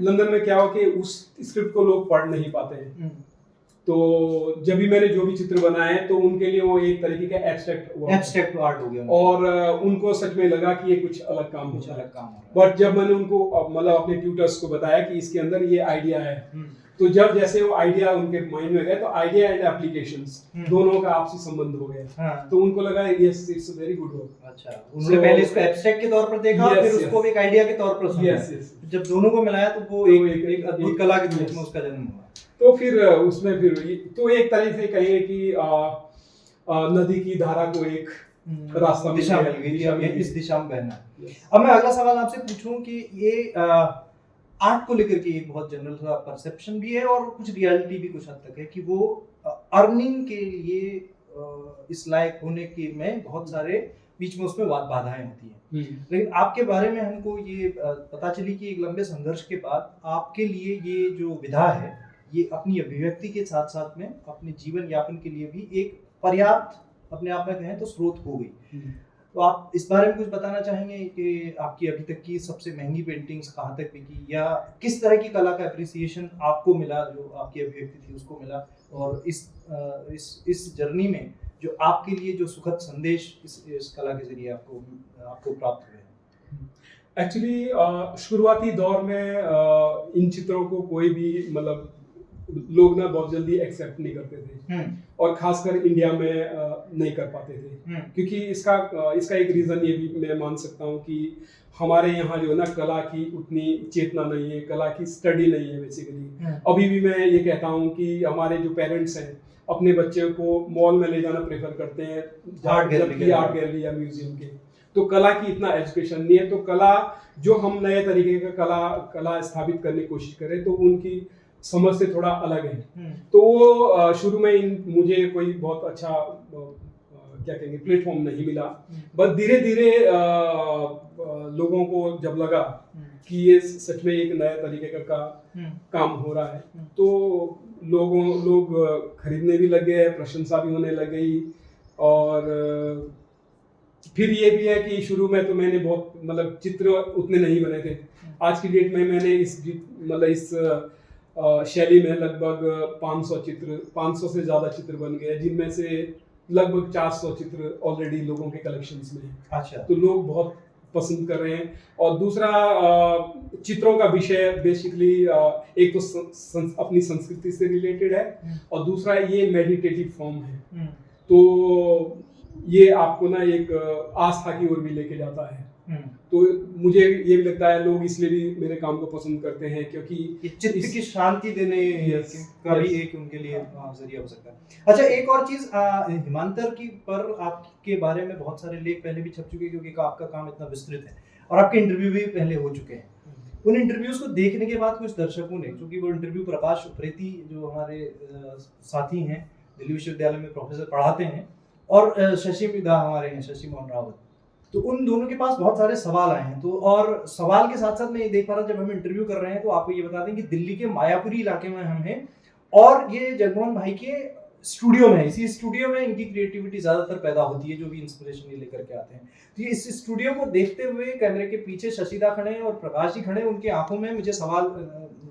लंदन में क्या हुआ कि उस स्क्रिप्ट को लोग पढ़ नहीं पाते हैं। तो जब भी मैंने जो भी चित्र बनाए तो उनके लिए वो एक तरीके का एब्स्ट्रैक्ट आर्ट हो गया, और उनको सच में लगा कि ये कुछ अलग काम हो रहा है। बट जब मैंने उनको मतलब अपने ट्यूटर्स को बताया कि इसके अंदर ये आइडिया है, तो जब जैसे वो आइडिया उनके माइंड में गया, तो आइडिया एंड एप्लीकेशंस दोनों का आपसी संबंध हो गया। तो उनको लगा yes it's a very good work. अच्छा, उन्होंने पहले इसको एब्स्ट्रैक्ट के तौर पर देखा, फिर उसको एक आइडिया के तौर पर समझा। जब दोनों को मिलाया तो वो एक अद्भुत कला के रूप में उसका जन्म हुआ। तो फिर उसमें फिर तो एक तरह से कहें कि नदी की धारा को एक रास्ता दिशा मिल गई, इस दिशा में बहना। अब मैं अगला सवाल आपसे पूछूं कि ये आर्ट को लेकर के एक बहुत जनरल सा परसेप्शन भी है, और कुछ रियलिटी भी कुछ हद तक है कि वो अर्निंग के लिए इस लायक होने के में बहुत सारे बीच में उसमें बाधाएं होती हैं। लेकिन आपके बारे में हमको ये पता चली कि एक लंबे संघर्ष के बाद आपके लिए ये जो विधा है, ये अपनी अभिव्यक्ति के साथ साथ में अपने जीवन यापन के लिए भी एक पर्याप्त अपने आप में कहें तो स्रोत हो गई। तो आप इस बारे में कुछ बताना चाहेंगे कि आपकी अभी तक की सबसे महंगी पेंटिंग्स कहाँ तक बिकी, या किस तरह की कला का एप्रिसिएशन आपको मिला, जो आपकी अभिव्यक्ति थी उसको मिला, और इस जर्नी में जो आपके लिए जो सुखद संदेश इस कला के जरिए आपको प्राप्त हुए? एक्चुअली शुरुआती दौर में इन चित्रों को कोई भी मतलब लोग ना बहुत जल्दी एक्सेप्ट नहीं करते थे, और खासकर इंडिया में नहीं कर पाते थे, क्योंकि इसका एक रीजन ये भी मैं मान सकता हूँ कि हमारे यहाँ जो है ना कला की उतनी चेतना नहीं है, कला की स्टडी नहीं है बेसिकली। अभी भी मैं ये कहता हूँ कि हमारे जो पेरेंट्स हैं अपने बच्चे को मॉल में ले जाना प्रेफर करते हैं, आर्ट गैलरी या म्यूजियम के। तो कला की इतना एजुकेशन नहीं है। तो कला जो हम नए तरीके का कला स्थापित करने की कोशिश करें तो उनकी समझ से थोड़ा अलग है। तो वो शुरू में मुझे कोई बहुत अच्छा क्या कहेंगे प्लेटफॉर्म नहीं मिला, बस धीरे धीरे लोगों को जब लगा कि ये सच में एक नया तरीके का काम हो रहा है, तो लोग खरीदने भी लग गए, प्रशंसा भी होने लग गई। और फिर ये भी है कि शुरू में तो मैंने बहुत मतलब चित्र उतने नहीं बने थे। आज की डेट में मैंने इस शैली में लगभग 500 से ज़्यादा चित्र बन गए, जिनमें से लगभग 400 चित्र ऑलरेडी लोगों के कलेक्शंस में है। अच्छा। तो लोग बहुत पसंद कर रहे हैं। और दूसरा चित्रों का विषय बेसिकली एक तो अपनी संस्कृति से रिलेटेड है, और दूसरा ये मेडिटेटिव फॉर्म है। तो ये आपको ना एक आस्था की ओर भी लेके जाता है। तो मुझे ये भी लगता है लोग इसलिए भी मेरे काम को पसंद करते हैं क्योंकि ये चित्त की शांति देने Yes, का भी yes. एक उनके लिए जरिया हो सकता है। अच्छा, एक और चीज, हिमांतर की पर आपके बारे में बहुत सारे लेख पहले भी छप चुके हैं क्योंकि आपका काम इतना विस्तृत है और आपके इंटरव्यू भी पहले हो चुके हैं। उन इंटरव्यूज को देखने के बाद कुछ दर्शकों ने, क्योंकि वो इंटरव्यू प्रकाश उप्रेती जो हमारे साथी हैं, दिल्ली विश्वविद्यालय में प्रोफेसर पढ़ाते हैं, और शशि मिधा हमारे हैं, शशि मोहन रावत, तो उन दोनों के पास बहुत सारे सवाल आए हैं। तो और सवाल के साथ साथ मैं ये देख पा रहा हूँ, जब हम इंटरव्यू कर रहे हैं तो आपको ये बता दें कि दिल्ली के मायापुरी इलाके में हम हैं और ये जगमोहन भाई के स्टूडियो में है। इसी स्टूडियो में इनकी क्रिएटिविटी ज्यादातर पैदा होती है, जो भी इंस्पिरेशन ये लेकर के आते हैं। तो ये इस स्टूडियो को देखते हुए कैमरे के पीछे शशिदा खड़े हैं और प्रकाश जी खड़े हैं, उनके आंखों में मुझे सवाल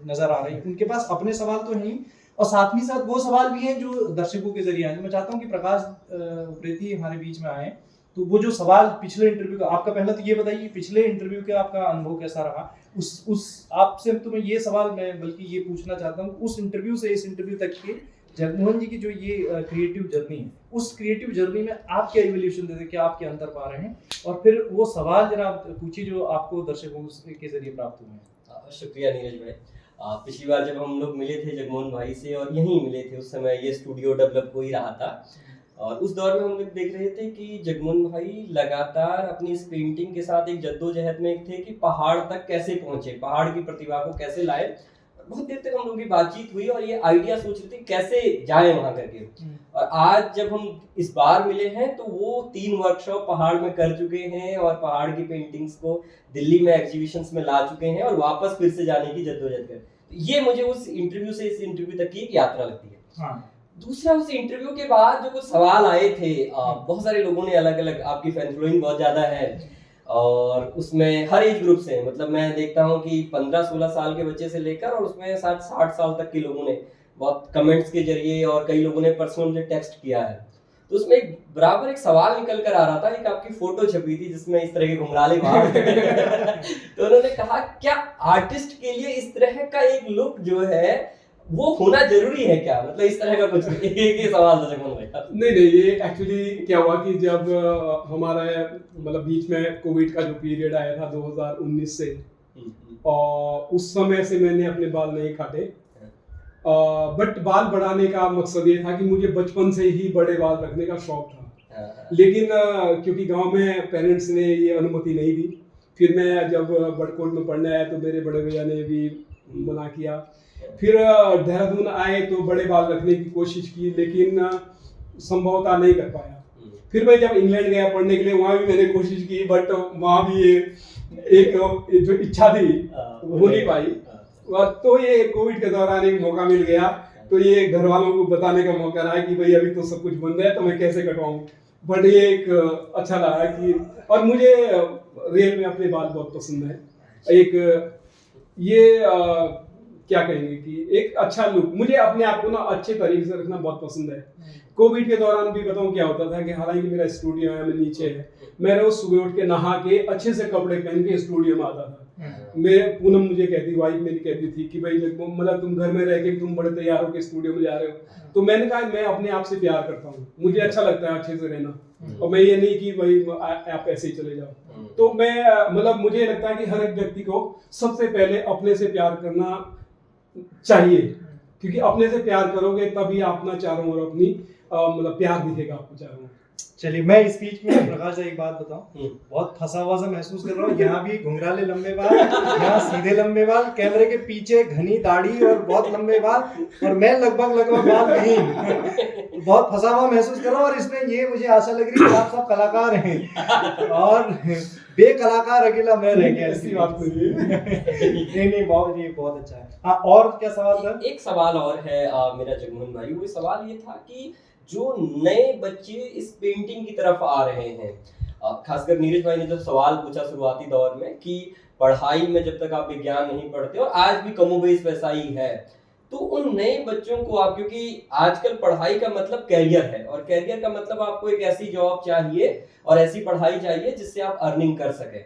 नजर आ रहे हैं। उनके पास अपने सवाल तो नहीं, और साथ ही साथ वो सवाल भी हैं जो दर्शकों के जरिए आए। मैं चाहता हूँ कि प्रकाश उप्रेती हमारे बीच में आए, तो वो जो सवाल पिछले इंटरव्यू का, आपका पहला तो ये बताइए पिछले इंटरव्यू का आपका अनुभव कैसा रहा। उस आपसे तो मैं ये सवाल, मैं बल्कि ये पूछना चाहता हूँ, उस इंटरव्यू से इस इंटरव्यू तक के जगमोहन जी की जो ये क्रिएटिव जर्नी है, उस क्रिएटिव जर्नी में आप क्या इवोल्यूशन देते, क्या आपके अंतर पा रहे हैं, और फिर वो सवाल जरा पूछिए जो आपको दर्शकों के जरिए प्राप्त हुए हैं। शुक्रिया नीरज भाई। पिछली बार जब हम लोग मिले थे जगमोहन भाई से, और यहीं मिले थे, उस समय ये स्टूडियो डेवलप हो ही रहा था, और उस दौर में हम लोग देख रहे थे कि जगमोहन भाई लगातार अपनी इस पेंटिंग के साथ एक जद्दोजहद में थे कि पहाड़ तक कैसे पहुंचे, पहाड़ की प्रतिभा को कैसे लाए। बहुत देर तक हम लोग की बातचीत हुई और ये आइडिया सोच रहे थे कैसे जाए वहां करके। और आज जब हम इस बार मिले हैं तो वो 3 वर्कशॉप पहाड़ में कर चुके हैं और पहाड़ की पेंटिंग्स को दिल्ली में एग्जीबिशंस में ला चुके हैं और वापस फिर से जाने की जद्दोजहद कर। ये मुझे उस इंटरव्यू से इस इंटरव्यू तक की एक यात्रा लगती है। दूसरा, उस इंटरव्यू के बाद जो कुछ सवाल आए थे, बहुत सारे लोगों ने अलग अलग, आपकी फैन फॉलोइंग बहुत ज्यादा है और उसमें हर एज ग्रुप से, मतलब मैं देखता हूँ कि 15-16 साल के बच्चे से लेकर और उसमें 60 साल तक के लोगों ने बहुत कमेंट्स के जरिए और कई लोगों ने पर्सनल मुझे टेक्स्ट किया है। तो उसमें बराबर एक सवाल निकल कर आ रहा था, एक आपकी फोटो छपी थी जिसमें इस तरह के घुंघराले बाल तो उन्होंने कहा क्या आर्टिस्ट के लिए इस तरह का एक लुक जो है वो होना जरूरी है क्या, मतलब इस तरह का कुछ एक सवाल था जगमोहन भाई। नहीं, ये एक्चुअली क्या हुआ कि जब हमारा मतलब बीच में कोविड का जो पीरियड आया था 2019 से, और उस समय से मैंने अपने बाल नहीं काटे, बट बाल बढ़ाने का मकसद ये था कि मुझे बचपन से ही बड़े बाल रखने का शौक था। लेकिन क्योंकि गांव में पेरेंट्स ने ये अनुमति नहीं दी, फिर मैं जब बड़कोट में पढ़ने आया तो मेरे बड़े भैया ने भी मना किया। फिर देहरादून आए तो बड़े बाल रखने की कोशिश की, लेकिन संभवतः नहीं कर पाया। फिर मैं जब इंग्लैंड गया पढ़ने के लिए, वहाँ भी मैंने कोशिश की, बट वहाँ भी एक जो इच्छा थी हो नहीं पाई। तो ये कोविड के दौरान एक मौका मिल गया, तो ये घर वालों को बताने का मौका रहा कि भाई अभी तो सब कुछ बंद है तो मैं कैसे कटवाऊं। बट ये एक अच्छा लगा कि, और मुझे रियल में अपने बाल बहुत पसंद है। एक ये क्या कहेंगे कि एक अच्छा लुक, मुझे अपने आप को ना अच्छे तरीके से रखना बहुत पसंद है। कोविड के दौरान भी बताऊं क्या होता था कि हालांकि मेरा स्टूडियो है, मैं नीचे है, मैं रोज सुबह उठ के नहा के अच्छे से कपड़े पहन के स्टूडियो में आता था। मैं पूनम मुझे कहती, वाइफ मेरी कहती थी कि भाई मतलब तुम घर में रह के तुम बड़े तैयार होकर स्टूडियो में जा रहे हो। तो मैंने कहा मैं अपने आप से प्यार करता हूँ, मुझे अच्छा लगता है अच्छे से रहना, और मैं ये नहीं कि भाई आप ऐसे ही चले जाओ। तो मैं मतलब मुझे लगता है कि हर एक व्यक्ति को सबसे पहले अपने से प्यार करना चाहिए, क्योंकि अपने से प्यार करोगे तभी अपना चारों ओर अपनी मतलब प्यार दिखेगा आपको चारों ओर। चलिए, मैं इस बीच में प्रकाश एक बात बताऊं, बहुत फंसा हुआ सा महसूस कर रहा हूँ। यहाँ भी घुंघराले लंबे बाल, यहाँ सीधे लंबे बाल, कैमरे के पीछे घनी दाढ़ी और बहुत लंबे बाल, और मैं लगभग बाल नहीं, बहुत फंसा हुआ महसूस कर रहा हूँ। और इसमें ये मुझे आशा लग रही है कि आप सब कलाकार हैं और बेकलाकार अकेला मैं रह गया। ऐसी बात नहीं, बहुत अच्छा है। हाँ, और क्या सवाल था? एक सवाल और है मेरा जगमोहन भाई, वो सवाल ये था कि जो नए बच्चे इस पेंटिंग की तरफ आ रहे हैं, खासकर नीरज भाई ने जो सवाल पूछा शुरुआती दौर में कि पढ़ाई में जब तक आप विज्ञान नहीं पढ़ते, और आज भी कमोबेश वैसा ही है, तो उन नए बच्चों को आप, क्योंकि आजकल पढ़ाई का मतलब कैरियर है, और कैरियर का मतलब आपको एक ऐसी जॉब चाहिए और ऐसी पढ़ाई चाहिए जिससे आप अर्निंग कर सके।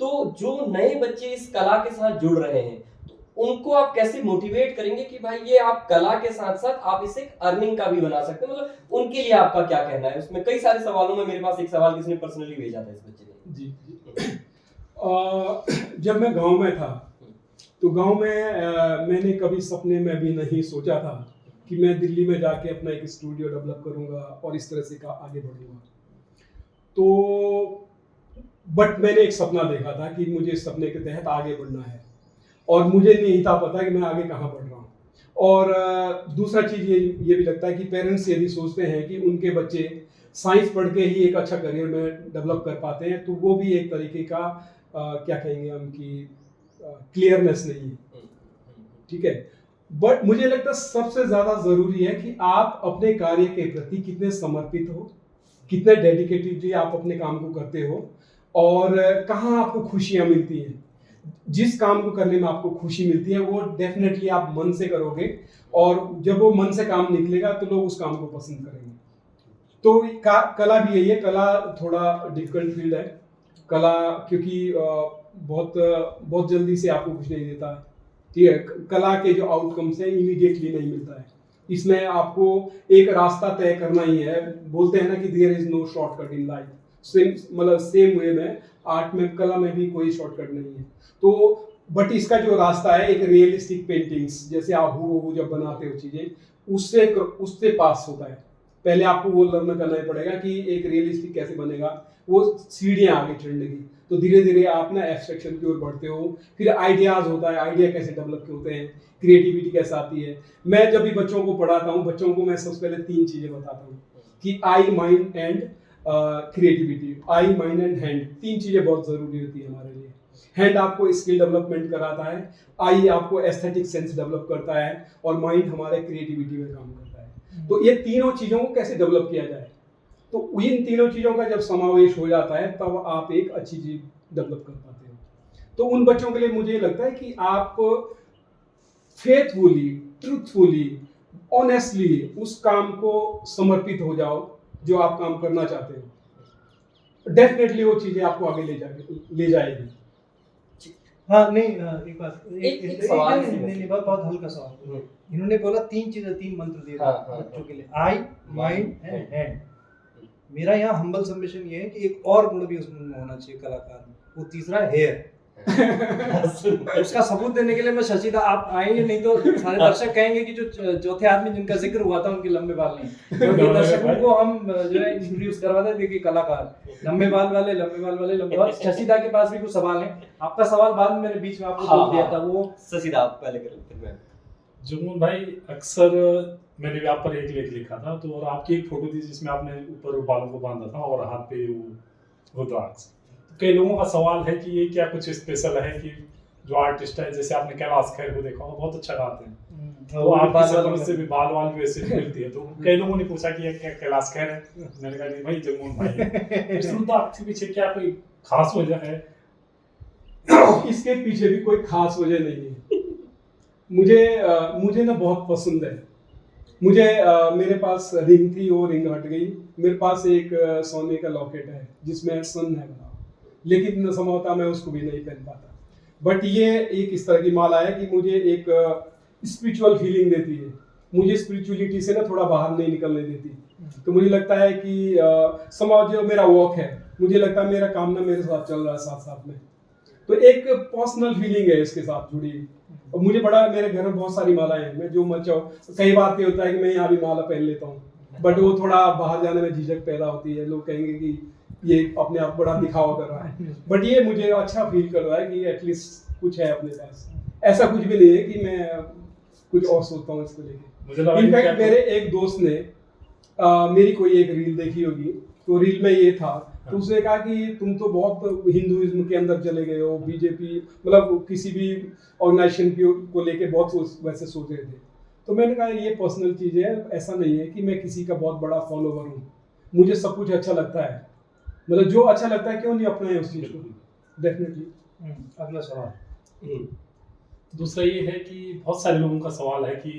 तो जो नए बच्चे इस कला के साथ जुड़ रहे हैं, तो उनको आप कैसे मोटिवेट करेंगे कि भाई ये आप कला के साथ साथ आप इसे अर्निंग का भी बना सकते हैं, मतलब उनके लिए आपका क्या कहना है? उसमें कई सारे सवालों में मेरे पास एक सवाल किसी ने पर्सनली भेजा था इस बच्चे ने। जी जब मैं गांव में था तो गांव में मैंने कभी सपने में भी नहीं सोचा था कि मैं दिल्ली में जाके अपना एक स्टूडियो डेवलप करूंगा और इस तरह से आगे बढ़ूंगा। तो बट मैंने एक सपना देखा था कि मुझे इस सपने के तहत आगे बढ़ना है और मुझे नहीं था पता कि मैं आगे कहाँ बढ़ रहा हूँ। और दूसरा चीज़ ये भी लगता है कि पेरेंट्स यदि सोचते हैं कि उनके बच्चे साइंस पढ़ के ही एक अच्छा करियर में डेवलप कर पाते हैं तो वो भी एक तरीके का क्या कहेंगे हम कि क्लियरनेस नहीं है, ठीक है। बट मुझे लगता है सबसे ज़्यादा ज़रूरी है कि आप अपने कार्य के प्रति कितने समर्पित हो, कितने डेडिकेटेडली आप अपने काम को करते हो और कहाँ आपको खुशियाँ मिलती हैं। जिस काम को करने में आपको खुशी मिलती है वो डेफिनेटली आप मन से करोगे और जब वो मन से काम निकलेगा तो लोग उस काम को पसंद करेंगे। तो कला भी यही है, कला थोड़ा डिफिकल्ट फील्ड है कला, क्योंकि बहुत जल्दी से आपको कुछ नहीं देता है, ठीक है। कला के जो आउटकम्स हैं इमीडिएटली नहीं मिलता है, इसमें आपको एक रास्ता तय करना ही है। बोलते हैं ना कि there is no shortcut in life, मतलब सेम वे में आर्ट में कला में भी कोई शॉर्टकट नहीं है। तो बट इसका जो रास्ता है एक रियलिस्टिक पेंटिंग्स जैसे आप हूबहू जब बनाते हो चीजें उससे पास होता है। पहले आपको वो लर्न करना ही पड़ेगा कि एक रियलिस्टिक कैसे बनेगा, वो सीढ़ियाँ आगे चढ़ने की। तो धीरे धीरे आप ना एब्स्ट्रैक्शन की ओर बढ़ते हो, फिर आइडियाज होता है, आइडिया कैसे डेवलप होते हैं, क्रिएटिविटी कैसे आती है। मैं जब भी बच्चों को पढ़ाता हूँ बच्चों को मैं सबसे पहले 3 चीजें बताता हूँ कि eye, mind and creativity. Eye, mind and hand, 3 चीजें बहुत जरूरी होती है हमारे लिए। हैंड आपको स्किल डेवलपमेंट कराता है, आई आपको एस्थेटिक सेंस डेवलप करता है और माइंड हमारे क्रिएटिविटी में काम करता है। तो ये तीनों चीजों को कैसे डेवलप किया जाए, तो इन तीनों चीजों का जब समावेश हो जाता है तब आप एक अच्छी चीज डेवलप कर पाते हो। तो उन बच्चों के लिए मुझे लगता है कि आप फेथफुली, ट्रूथफुली, ऑनेस्टली उस काम को समर्पित हो जाओ जो आप काम करना चाहते हो, डेफिनेटली वो चीजें आपको आगे ले जाएगी। हाँ नहीं एक बात एक सवाल नहीं बहुत हल्का सवाल। इन्होंने बोला 3 चीजें, 3 मंत्र दिए बच्चों के लिए, आई, माइंड एंड हैंड। मेरा यहाँ हम्बल सबमिशन ये है कि एक और गुण भी उसमें होना चाहिए कलाकार में, वो तीसरा हेयर। उसका सबूत देने के लिए मैं शशिदा आप आएंगे, नहीं तो सारे दर्शक कहेंगे कि जो चौथे आदमी जिनका जिक्र हुआ था उनके लंबे बाल नहीं। क्योंकि दर्शकों को हम जो है इंट्रोड्यूस करवाते थे कि कलाकार लंबे बाल वाले। शशिदा के पास भी कुछ सवाल हैं। आपका सवाल बाद में मैंने बीच में आपको बोल दिया था, वो शशिदा आप पहले करें फिर मैं। जुगनून भाई, अक्सर मैंने भी आप पर एक लेख लिखा था तो और आपकी एक फोटो थी जिसमें आपने ऊपर बालों को बांधा था और हाथ पे वो रुद्राक्ष। कई लोगों का सवाल है कि ये क्या कुछ स्पेशल है कि जो आर्टिस्ट है, जैसे आपने कैलाश खेर को देखा वो बहुत अच्छा गाते हैं, तो आपकी शक्ल से भी बाल वाल भी वैसे मिलती है। तो कई लोगों ने पूछा कि ये क्या कैलाश खेर है, मैंने कहा नहीं भाई जगमोहन भाई। इस रुद्राक्ष के पीछे क्या कोई खास वजह है? इसके पीछे भी कोई खास वजह नहीं है। मुझे ना बहुत पसंद है। मुझे मेरे पास रिंग थी, वो रिंग हट गई। मेरे पास एक सोने का लॉकेट है जिसमें सन है बना, लेकिन संभवतः मैं उसको भी नहीं पहन पाता। बट ये एक इस तरह की माला है कि मुझे एक स्पिरिचुअल फीलिंग देती है, मुझे स्पिरिचुअलिटी से ना थोड़ा बाहर नहीं निकलने देती। तो मुझे लगता है कि समाज जो मेरा वॉक है, मुझे लगता है मेरा काम ना मेरे साथ चल रहा है साथ साथ में, तो एक पर्सनल फीलिंग है इसके साथ जुड़ी। और मुझे बड़ा, मेरे घर में बहुत सारी मालाएं हैं, मैं जो मन चाहूँ, कई बार क्या होता है कि मैं यहाँ भी माला पहन लेता हूँ, बट वो थोड़ा बाहर जाने में झिझक पैदा होती है, लोग कहेंगे कि ये अपने आप बड़ा दिखावा कर रहा है। बट ये मुझे अच्छा फील कर रहा है कि एटलीस्ट कुछ है अपने पास। ऐसा कुछ भी नहीं है कि मैं कुछ और सोचता हूँ इसको लेके। इनफैक्ट मेरे एक दोस्त ने मेरी कोई एक रील देखी होगी, तो रील में ये था, तो उसने कहा कि तुम तो बहुत हिंदुइज्म के अंदर चले गए हो, बीजेपी मतलब किसी भी ऑर्गेनाइजेशन को लेके बहुत वैसे सोच रहे थे। तो मैंने कहा ये पर्सनल चीज़ है, ऐसा नहीं है कि मैं किसी का बहुत बड़ा फॉलोवर हूँ, मुझे सब कुछ अच्छा लगता है, मतलब जो अच्छा लगता है क्यों नहीं अपनाए उस चीज़ को। डेफिनेटली। अगला सवाल दूसरा ये है कि बहुत सारे लोगों का सवाल है कि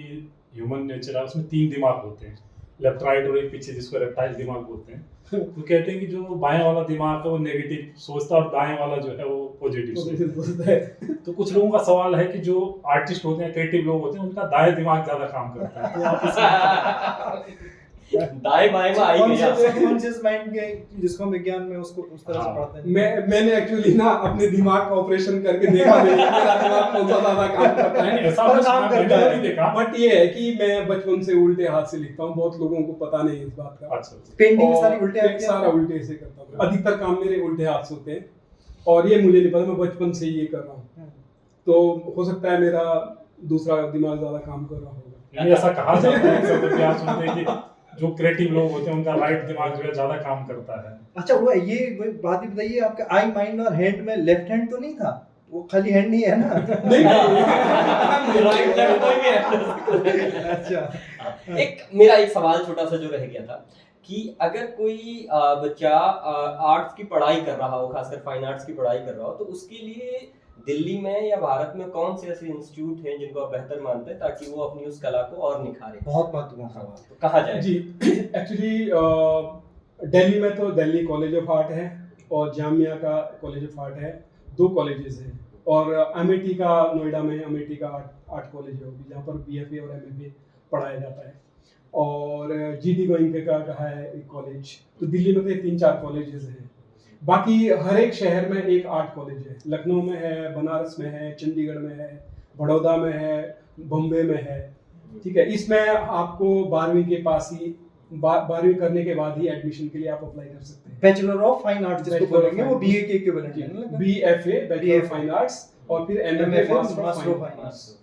ह्यूमन नेचर है, उसमें 3 दिमाग होते हैं, लेफ्ट राइट और एक पीछे जिसको रेप्टाइल दिमाग बोलते हैं। तो कहते हैं कि जो बाएं वाला दिमाग है वो नेगेटिव सोचता है और दाएं वाला जो है वो पॉजिटिव सोचता है। तो कुछ लोगों का सवाल है कि जो आर्टिस्ट होते हैं, क्रिएटिव लोग होते हैं, उनका दाएं दिमाग ज्यादा काम करता है। तो आप दाएं बाएं में आई गया सबकॉन्शियस माइंड के जिसको हम विज्ञान में उसको उस तरह से पढ़ते हैं। मैंने एक्चुअली ना अपने दिमाग का ऑपरेशन करके देखा नहीं है, मेरा दिमाग बहुत ज्यादा काम करता है। ऐसा पर काम करता है नहीं देखा, बट ये है कि मैं बचपन से उल्टे हाथ से लिखता हूँ, बहुत लोगों को पता नहीं है इस बात का। अच्छा पेंटिंग सारी उल्टे हाथ से सारा उल्टे से करता हूँ, अधिकतर काम मेरे उल्टे हाथ से होते हैं और ये मुझे नहीं पता, मैं बचपन से ही ये कर रहा हूँ। तो हो सकता है मेरा दूसरा दिमाग ज्यादा काम कर रहा होगा। यानी ऐसा कहा जाता है, अक्सर क्या सुनते हैं कि जो क्रिएटिव लोग होते हैं उनका राइट दिमाग जो है ज्यादा काम करता है। अच्छा वो ये बात ही बताइए, आपका आई माइंड और हेड में लेफ्ट हैंड तो नहीं था? वो खाली हैंड नहीं है ना? नहीं राइट लेफ्ट कोई भी है। अच्छा, एक मेरा एक सवाल छोटा सा जो रह गया था कि अगर कोई बच्चा आर्ट्स की पढ़ाई कर रहा हो, खासकर फाइन आर्ट्स की पढ़ाई कर रहा हो, तो उसके लिए दिल्ली में या भारत में कौन से ऐसे इंस्टीट्यूट हैं जिनको आप बेहतर मानते हैं ताकि वो अपनी उस कला को और निखारे? बहुत महत्वपूर्ण सवाल। तो कहाँ जाए? जी, एक्चुअली दिल्ली में तो दिल्ली कॉलेज ऑफ आर्ट है और जामिया का कॉलेज ऑफ आर्ट है, 2 कॉलेजेस हैं। और अमेठी का, नोएडा में अमेठी का आर्ट कॉलेज है जहाँ पर BFA और MFA पढ़ाया जाता है। और GD गोइंका का है एक कॉलेज। तो दिल्ली में तो 3-4 कॉलेजेस हैं। बाकी हर एक शहर में एक आर्ट कॉलेज है, लखनऊ में है, बनारस में है, चंडीगढ़ में है, बड़ौदा में है, बॉम्बे में है। ठीक है, इसमें आपको 12वीं के पास ही 12वीं करने के बाद ही एडमिशन के लिए आप अप्लाई कर सकते हैं। बैचलर ऑफ फाइन आर्ट्स जिसको बोलेंगे वो BA के इक्विवेलेंट है ना? BFA bachelor of fine arts और फिर MFA master of fine arts.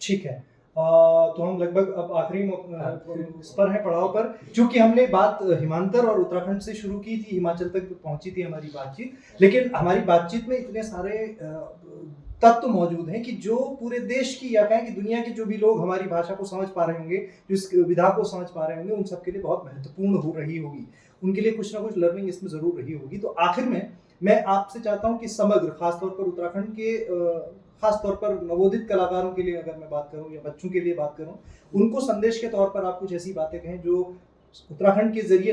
ठीक है। तो हम लगभग अब आखिरी इस पर है, पड़ाव पर। चूंकि हमने बात हिमांतर और उत्तराखंड से शुरू की थी, हिमाचल तक पहुंची थी हमारी बातचीत, लेकिन हमारी बातचीत में इतने सारे तत्व मौजूद हैं कि जो पूरे देश की या कहें कि दुनिया के जो भी लोग हमारी भाषा को समझ पा रहे होंगे, जो इस विधा को समझ पा रहे होंगे, उन सबके लिए बहुत महत्वपूर्ण हो रही होगी। उनके लिए कुछ ना कुछ लर्निंग इसमें जरूर रही होगी। तो आखिर में मैं आपसे चाहता हूँ कि समग्र, खासतौर पर उत्तराखंड के खासतौर पर नवोदित कलाकारों के लिए अगर मैं बात करूं या बच्चों के लिए बात करूं, उनको संदेश के तौर पर आप कुछ ऐसी बातें कहें जो उत्तराखंड के जरिए,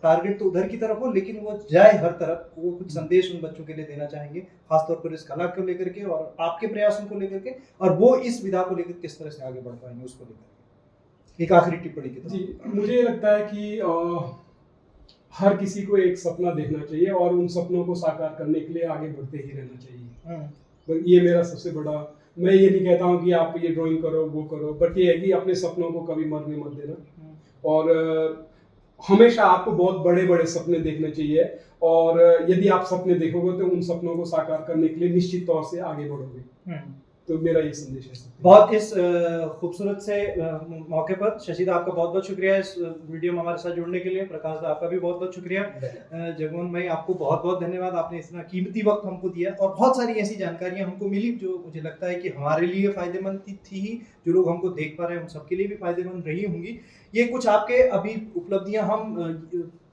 टारगेट तो उधर की तरफ हो लेकिन वो जाए हर तरफ, वो कुछ संदेश उन बच्चों के लिए देना चाहेंगे, खासतौर पर इस कला को लेकर के और आपके प्रयासों को लेकर के, और वो इस विधा को लेकर किस तरह से आगे बढ़ पाएंगे उसको लेकर एक आखिरी टिप्पणी की तरफ। जी, मुझे लगता है कि हर किसी को एक सपना देखना चाहिए और उन सपनों को साकार करने के लिए आगे बढ़ते ही रहना चाहिए। ये मेरा सबसे बड़ा, मैं ये नहीं कहता हूँ कि आप ये ड्राइंग करो वो करो, बट ये है कि अपने सपनों को कभी मरने मत देना और हमेशा आपको बहुत बड़े बड़े सपने देखने चाहिए। और यदि आप सपने देखोगे तो उन सपनों को साकार करने के लिए निश्चित तौर से आगे बढ़ोगे। तो मेरा ये संदेश है। बहुत इस खूबसूरत से मौके पर शशिदा आपका बहुत बहुत शुक्रिया इस वीडियो में हमारे साथ जुड़ने के लिए। प्रकाश दा आपका भी बहुत बहुत शुक्रिया। जगमोहन भाई आपको बहुत बहुत धन्यवाद, आपने इतना कीमती वक्त हमको दिया और बहुत सारी ऐसी जानकारियां हमको मिली जो मुझे लगता है कि हमारे लिए फायदेमंद थी ही, जो लोग हमको देख पा रहे हैं उन सबके लिए भी फायदेमंद रही होंगी। ये कुछ आपके अभी उपलब्धियां हम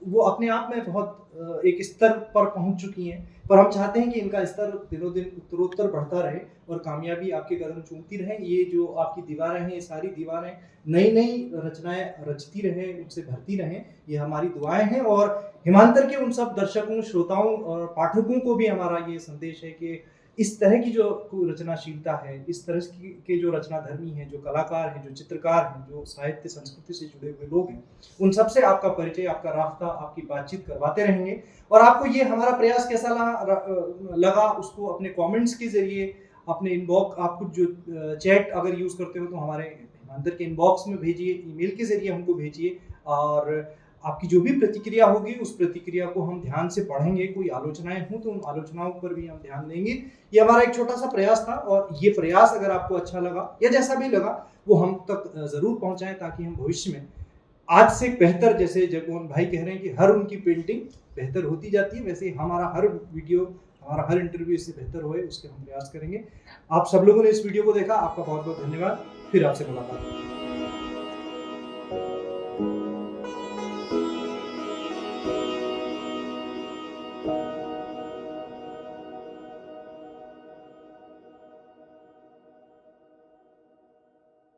वो अपने आप में बहुत एक स्तर पर पहुंच चुकी हैं, पर हम चाहते हैं कि इनका स्तर दिनों दिन उत्तरोत्तर बढ़ता रहे और कामयाबी आपके कदम चूमती रहे। ये जो आपकी दीवारें हैं, ये सारी दीवारें नई नई रचनाएं रचती रहें, उनसे भरती रहें, ये हमारी दुआएं हैं। और हिमांतर के उन सब दर्शकों, श्रोताओं और पाठकों को भी हमारा ये संदेश है कि इस तरह की जो रचनाशीलता है, इस तरह के जो रचनाधर्मी हैं, जो कलाकार हैं, जो चित्रकार हैं, जो साहित्य संस्कृति से जुड़े हुए लोग हैं, उन सबसे आपका परिचय, आपका रास्ता, आपकी बातचीत करवाते रहेंगे। और आपको ये हमारा प्रयास कैसा लगा उसको अपने कमेंट्स के जरिए, अपने इनबॉक्स, आप कुछ जो चैट अगर यूज़ करते हो तो हमारे हिमांतर के इनबॉक्स में भेजिए, ईमेल के जरिए हमको भेजिए। और आपकी जो भी प्रतिक्रिया होगी उस प्रतिक्रिया को हम ध्यान से पढ़ेंगे। कोई आलोचनाएं हों तो उन आलोचनाओं पर भी हम ध्यान देंगे। ये हमारा एक छोटा सा प्रयास था और ये प्रयास अगर आपको अच्छा लगा या जैसा भी लगा वो हम तक ज़रूर पहुंचाएं, ताकि हम भविष्य में आज से बेहतर, जैसे जगमोहन भाई कह रहे हैं कि हर उनकी पेंटिंग बेहतर होती जाती है, वैसे हमारा हर वीडियो, हमारा हर इंटरव्यू इससे बेहतर होए, उसके हम प्रयास करेंगे। आप सब लोगों ने इस वीडियो को देखा, आपका बहुत बहुत धन्यवाद। फिर आपसे मुलाकात होगी।